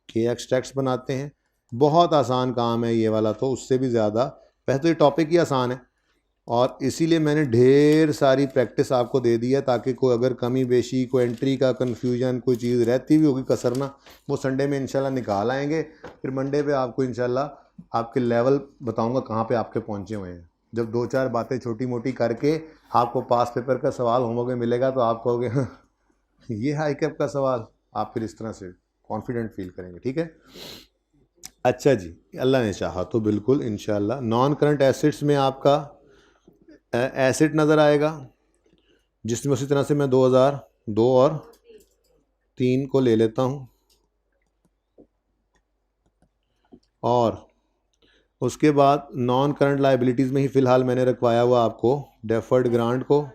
के एक्सट्रैक्ट्स बनाते हैं। बहुत आसान काम है ये वाला, तो उससे भी ज़्यादा वैसे तो ये टॉपिक ही आसान है, और इसीलिए मैंने ढेर सारी प्रैक्टिस आपको दे दी है, ताकि कोई अगर कमी बेशी, कोई एंट्री का कन्फ्यूजन, कोई चीज़ रहती भी होगी कसरना, वो संडे में इंशाल्लाह निकाल आएंगे। फिर मंडे पे आपको इंशाल्लाह आपके लेवल बताऊंगा कहाँ पे आपके पहुँचे हुए हैं। जब 2-4 बातें छोटी मोटी करके आपको पास पेपर का सवाल होमवर्क में मिलेगा तो आप कहोगे "हाँ, ये हाई कैप का सवाल", आप फिर इस तरह से कॉन्फिडेंट फील करेंगे। ठीक है, अच्छा जी, अल्लाह ने चाहा तो बिल्कुल इंशाल्लाह। नॉन करंट एसेट्स में आपका एसेट नज़र आएगा, जिसमें उसी तरह से मैं 2002 और 3 को ले लेता हूँ, और उसके बाद नॉन करंट लाइबिलिटीज़ में ही फ़िलहाल मैंने रखवाया हुआ आपको डेफर्ड ग्रांट को,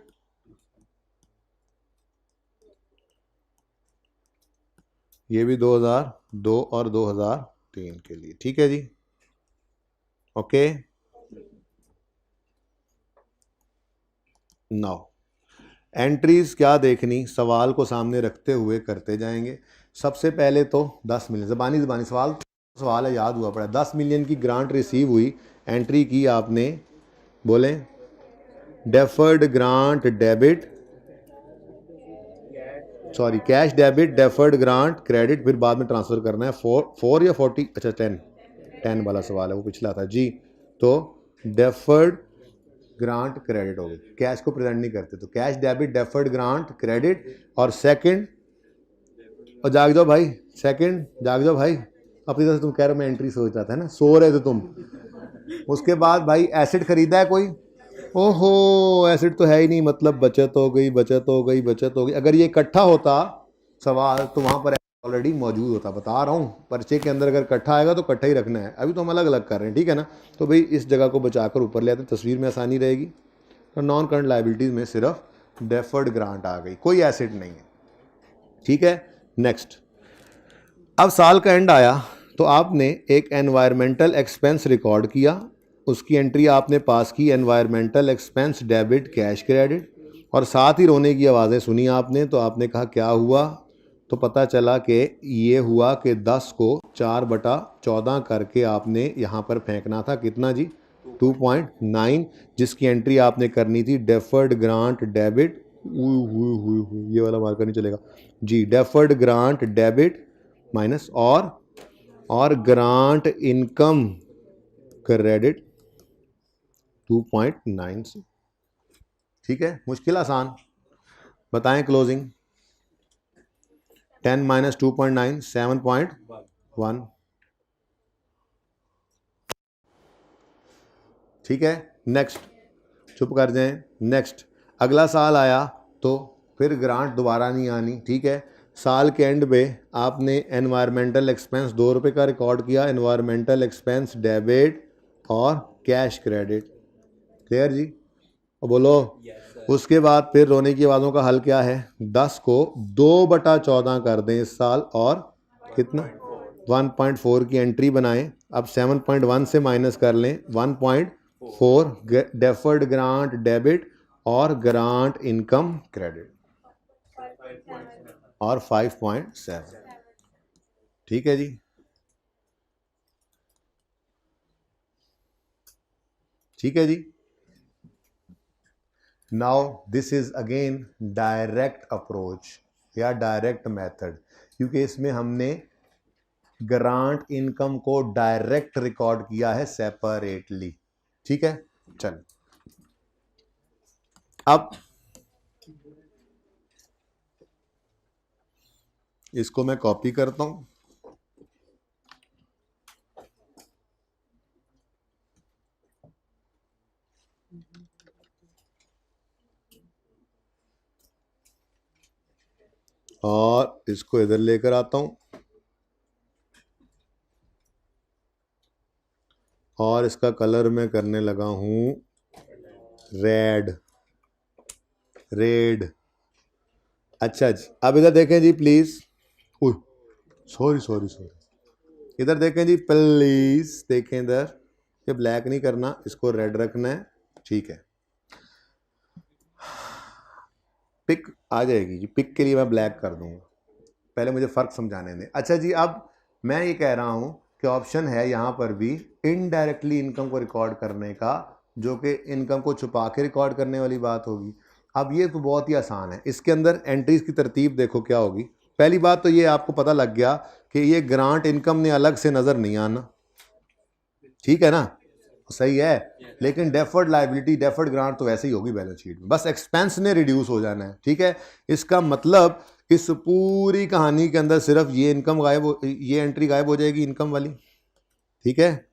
ये भी 2002 और 2003 के लिए। ठीक है जी, ओके। नाउ एंट्रीज क्या देखनी, सवाल को सामने रखते हुए करते जाएंगे। सबसे पहले तो 10 मिलियन, ज़बानी ज़बानी सवाल है, याद हुआ पड़ा। 10 मिलियन की ग्रांट रिसीव हुई, एंट्री की आपने, बोलें, deferred grant debit, sorry cash debit, deferred grant credit, फिर बाद में ट्रांसफ़र करना है। 4 या 40, अच्छा 10 वाला सवाल है, वो पिछला था जी। तो डेफर्ड ग्रांट क्रेडिट हो गई, कैश को प्रेजेंट नहीं करते, तो cash debit deferred grant credit. और सेकंड, और जाग जाओ भाई, सेकंड जाग जाओ भाई, अपनी तरह से तुम कह रहे हो मैं एंट्री सोच रहा था ना, सो रहे थे तुम। उसके बाद भाई एसिड खरीदा है कोई, ओहो एसिड तो है ही नहीं, मतलब बचत हो गई, बचत हो गई, बचत हो गई। अगर ये इकट्ठा होता सवाल तो वहाँ पर ऑलरेडी मौजूद होता, बता रहा हूँ, पर्चे के अंदर अगर इकट्ठा आएगा तो इकट्ठा ही रखना है। अभी तो हम अलग अलग कर रहे हैं, ठीक है ना। तो भाई इस जगह को बचाकर ऊपर ले आते, तस्वीर में आसानी रहेगी। तो नॉन करंट लाइबिलिटीज़ में सिर्फ डेफर्ड ग्रांट आ गई, कोई एसेट नहीं है। ठीक है, नेक्स्ट। अब साल का एंड आया तो आपने एक एनवायरमेंटल एक्सपेंस रिकॉर्ड किया, उसकी एंट्री आपने पास की, environmental expense debit cash credit, और साथ ही रोने की आवाज़ें सुनी आपने। तो आपने कहा क्या हुआ, तो पता चला कि ये हुआ कि 10 को 4/14 करके आपने यहाँ पर फेंकना था, कितना जी, 2.9, जिसकी एंट्री आपने करनी थी डेफर्ड ग्रांट डेबिट, ये वाला मार्कर नहीं चलेगा जी, डेफर्ड ग्रांट डेबिट माइनस और ग्रांट इनकम क्रेडिट 2.9 से। ठीक है, मुश्किल आसान, बताएं क्लोजिंग। 10 - 2.9 7.1। ठीक है, नेक्स्ट, चुप कर जाएं। नेक्स्ट, अगला साल आया तो फिर ग्रांट दोबारा नहीं आनी। ठीक है, साल के एंड पे आपने एनवायरमेंटल एक्सपेंस 2 रुपये का रिकॉर्ड किया, एनवायरमेंटल एक्सपेंस डेबिट और कैश क्रेडिट। क्लियर जी, और बोलो उसके बाद फिर रोने की आवाज़ों का हल क्या है, 10 को 2/14 कर दें इस साल, और कितना, 1.4 की एंट्री बनाएं। अब 7.1 से माइनस कर लें 1.4, डेफर्ड ग्रांट डेबिट और ग्रांट इनकम क्रेडिट, और 5.7। ठीक है जी, ठीक है जी। Now this is again direct approach या डायरेक्ट मेथड, क्योंकि इसमें हमने ग्रांट इनकम को डायरेक्ट रिकॉर्ड किया है सेपरेटली। ठीक है, चल अब इसको मैं कॉपी करता हूं, और इसको इधर लेकर आता हूं, और इसका कलर मैं करने लगा हूं रेड, रेड। अच्छा जी, अब इधर देखें जी प्लीज, सॉरी सॉरी सॉरी, इधर देखें जी प्लीज, देखें इधर, ये ब्लैक नहीं करना, इसको रेड रखना है। ठीक है, पिक आ जाएगी जी, पिक के लिए मैं ब्लैक कर दूंगा, पहले मुझे फ़र्क समझाने दें। अच्छा जी, अब मैं ये कह रहा हूँ कि ऑप्शन है यहाँ पर भी इनडायरेक्टली इनकम को रिकॉर्ड करने का, जो कि इनकम को छुपा के रिकॉर्ड करने वाली बात होगी। अब ये तो बहुत ही आसान है। इसके अंदर एंट्रीज की तरतीब देखो क्या होगी। पहली बात तो ये आपको पता लग गया कि ये ग्रांट इनकम ने अलग से नज़र नहीं आना, ठीक है ना, सही है। लेकिन डेफर्ड लायबिलिटी, डेफर्ड ग्रांट तो वैसे ही होगी बैलेंस शीट में, बस एक्सपेंस ने रिड्यूस हो जाना है, ठीक है। इसका मतलब इस पूरी कहानी के अंदर सिर्फ ये इनकम गायब हो, ये एंट्री गायब हो जाएगी, इनकम वाली, ठीक है,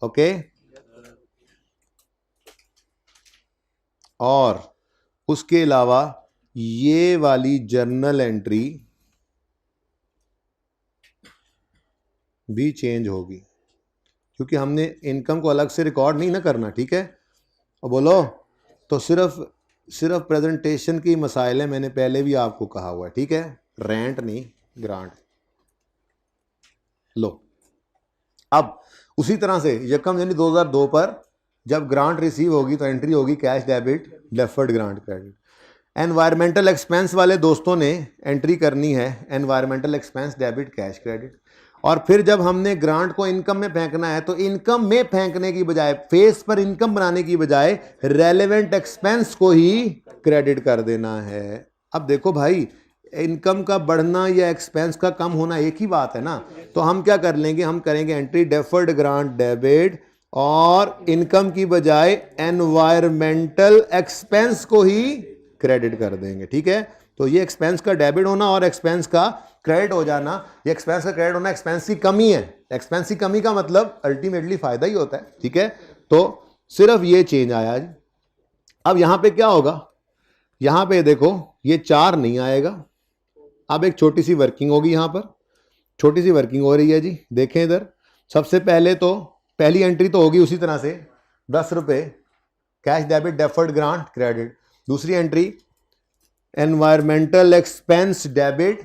ओके। और उसके अलावा ये वाली जर्नल एंट्री भी चेंज होगी, क्योंकि हमने इनकम को अलग से रिकॉर्ड नहीं ना करना, ठीक है। और बोलो तो सिर्फ प्रेजेंटेशन की मसाइल है, मैंने पहले भी आपको कहा हुआ है, ठीक है, रेंट नहीं ग्रांट। लो अब उसी तरह से यकम यानी 2002 पर जब ग्रांट रिसीव होगी तो एंट्री होगी cash debit deferred grant credit. Environmental expense वाले दोस्तों ने एंट्री करनी है environmental expense debit cash credit. और फिर जब हमने ग्रांट को इनकम में फेंकना है तो इनकम में फेंकने की बजाय, फेस पर इनकम बनाने की बजाय रेलेवेंट एक्सपेंस को ही क्रेडिट कर देना है। अब देखो भाई, इनकम का बढ़ना या एक्सपेंस का कम होना एक ही बात है ना। तो हम क्या कर लेंगे, हम करेंगे एंट्री डेफर्ड ग्रांट डेबिट और इनकम की बजाय एनवायरमेंटल एक्सपेंस को ही क्रेडिट कर देंगे, ठीक है। तो ये एक्सपेंस का डेबिट होना और एक्सपेंस का क्रेडिट हो जाना, ये एक्सपेंस का क्रेडिट होना एक्सपेंस की कमी है। एक्सपेंस की कमी का मतलब अल्टीमेटली फायदा ही होता है, ठीक है। तो सिर्फ ये चेंज आया जी। अब यहां पे क्या होगा, यहां पे देखो ये 4 नहीं आएगा, अब एक छोटी सी वर्किंग होगी, यहां पर छोटी सी वर्किंग हो रही है जी। देखें इधर, सबसे पहले तो पहली एंट्री तो होगी उसी तरह से 10 रुपये cash debit deferred grant credit. दूसरी entry environmental expense debit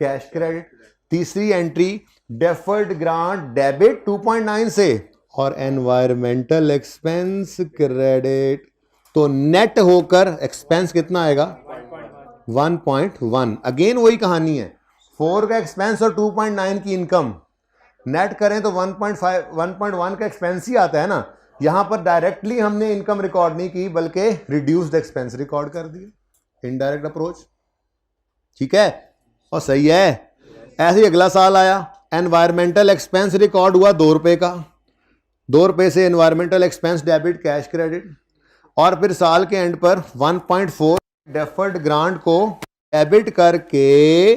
cash credit. तीसरी एंट्री डेफर्ड ग्रांट डेबिट 2.9 से और एनवायरमेंटल एक्सपेंस क्रेडिट। तो नेट होकर एक्सपेंस कितना आएगा 1.1। अगेन वही कहानी है, 4 का एक्सपेंस और 2.9 की इनकम नेट करें तो 1.1 का एक्सपेंस ही आता है ना। यहां पर डायरेक्टली हमने इनकम रिकॉर्ड नहीं की बल्कि रिड्यूस्ड एक्सपेंस रिकॉर्ड कर दिए, इनडायरेक्ट अप्रोच, ठीक है। और सही है। ऐसे ही अगला साल आया, एनवायरमेंटल एक्सपेंस रिकॉर्ड हुआ 2 रुपए का, 2 रुपए से environmental expense debit cash credit. और फिर साल के एंड पर 1.4 डेफर्ड ग्रांट को डेबिट करके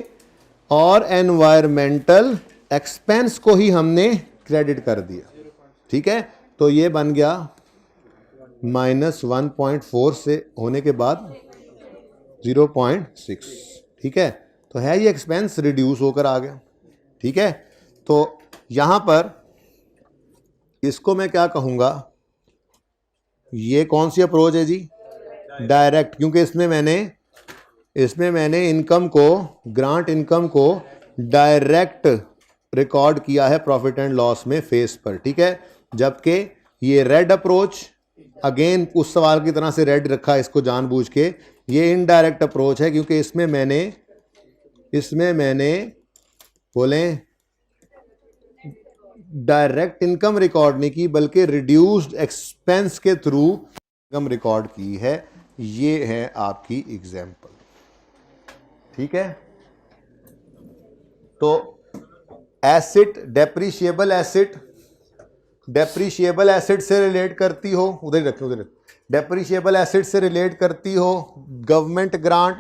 और एनवायरमेंटल एक्सपेंस को ही हमने क्रेडिट कर दिया, ठीक है। तो ये बन गया -1.4 से होने के बाद 0.6, ठीक है। तो है ये एक्सपेंस रिड्यूस होकर आ गया, ठीक है। तो यहां पर इसको मैं क्या कहूंगा, ये कौन सी अप्रोच है जी, डायरेक्ट, क्योंकि इसमें मैंने इनकम को, ग्रांट इनकम को डायरेक्ट रिकॉर्ड किया है प्रॉफिट एंड लॉस में फेस पर, ठीक है। जबकि ये रेड अप्रोच, अगेन उस सवाल की तरह से रेड रखा इसको जानबूझ के, ये इनडायरेक्ट अप्रोच है, क्योंकि इसमें मैंने बोले डायरेक्ट इनकम रिकॉर्ड नहीं की बल्कि रिड्यूस्ड एक्सपेंस के थ्रू इनकम रिकॉर्ड की है। ये है आपकी एग्जाम्पल, ठीक है। तो एसिड, डेप्रीशिएबल एसिड से रिलेट करती हो, उधर ही रखें, उधर डेप्रीशिएबल एसिड से रिलेट करती हो गवर्नमेंट ग्रांट,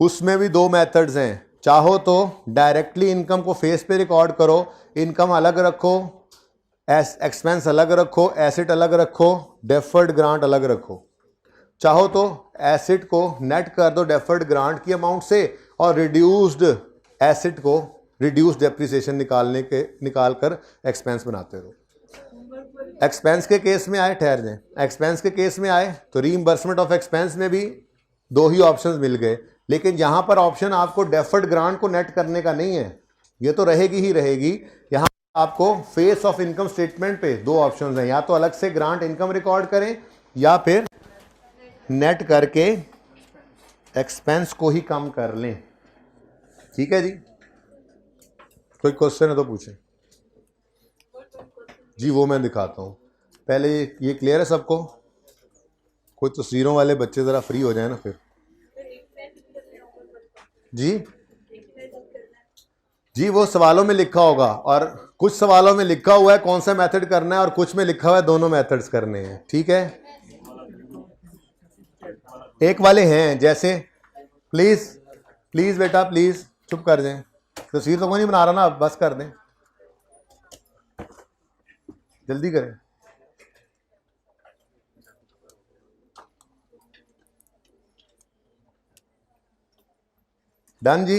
उसमें भी 2 मेथड्स हैं। चाहो तो डायरेक्टली इनकम को फेस पे रिकॉर्ड करो, इनकम अलग रखो, एक्सपेंस अलग रखो, एसिड अलग रखो, डेफर्ड ग्रांट अलग रखो। चाहो तो एसिड को नेट कर दो डेफर्ड ग्रांट की अमाउंट से और रिड्यूस्ड एसिड को रिड्यूस्ड डेप्रिसिएशन निकाल कर एक्सपेंस बनाते रहो। एक्सपेंस के केस में आए, ठहर जाएं, एक्सपेंस के केस में आए तो रीइंबर्समेंट ऑफ एक्सपेंस में भी 2 ही ऑप्शंस मिल गए, लेकिन यहां पर ऑप्शन आपको डेफर्ड ग्रांट को नेट करने का नहीं है, ये तो रहेगी ही रहेगी। यहां आपको फेस ऑफ इनकम स्टेटमेंट पे 2 ऑप्शंस हैं, या तो अलग से ग्रांट इनकम रिकॉर्ड करें या फिर नेट करके एक्सपेंस को ही कम कर लें, ठीक है जी। कोई क्वेश्चन है तो पूछें। जी वो मैं दिखाता हूँ। पहले ये क्लियर है सबको? कोई तस्वीरों वाले बच्चे ज़रा फ्री हो जाए ना फिर। जी जी वो सवालों में लिखा होगा, और कुछ सवालों में लिखा हुआ है कौन सा मेथड करना है और कुछ में लिखा हुआ है दोनों मेथड्स करने हैं, ठीक है। एक वाले हैं जैसे, प्लीज प्लीज बेटा प्लीज चुप कर दें, तस्वीर तो कोई नहीं बना रहा ना, बस कर दें, जल्दी करें। डन जी।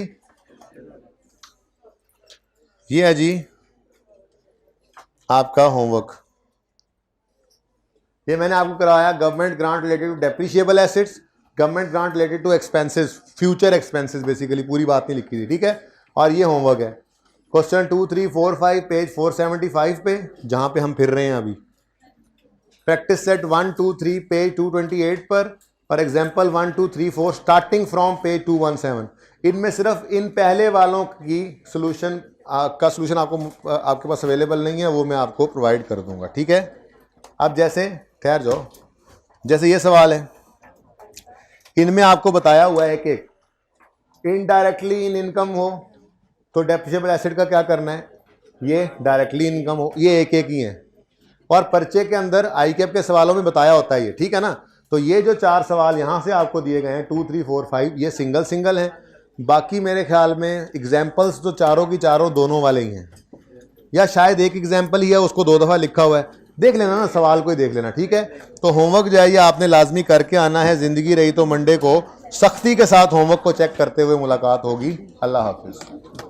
ये है जी आपका होमवर्क। ये मैंने आपको कराया government grant related to depreciable assets, government grant related to expenses, future expenses, basically पूरी बात नहीं लिखी थी, ठीक है। और ये होमवर्क है क्वेश्चन 2, 3, 4, 5 पेज 475 पे, जहां पे हम फिर रहे हैं अभी। प्रैक्टिस सेट 1, 2, 3 पेज 228 पर, और एग्जाम्पल 1, 2, 3, 4 स्टार्टिंग फ्रॉम पेज 217। इनमें सिर्फ इन पहले वालों की सोल्यूशन का सोल्यूशन आपको आपके पास अवेलेबल नहीं है, वो मैं आपको प्रोवाइड कर दूंगा, ठीक है। अब जैसे ठहर जाओ, जैसे ये सवाल है, इनमें आपको बताया हुआ है कि इनडायरेक्टली इन इनकम हो तो डेप्रिशिएबल एसेट का क्या करना है, ये डायरेक्टली इनकम हो, ये एक एक ही है, और पर्चे के अंदर आई कैप के सवालों में बताया होता है ये, ठीक है ना। तो ये जो 4 सवाल यहां से आपको दिए गए हैं 2, 3, 4, 5, ये सिंगल सिंगल हैं। बाकी मेरे ख्याल में एग्जाम्पल्स तो चारों की चारों दोनों वाले ही हैं, या शायद एक एग्जाम्पल ही है, उसको 2 दफ़ा लिखा हुआ है, देख लेना ना, सवाल को ही देख लेना, ठीक है। तो होमवर्क जो है ये आपने लाजमी करके आना है। ज़िंदगी रही तो मंडे को सख्ती के साथ होमवर्क को चेक करते हुए मुलाकात होगी। अल्लाह हाफिज़।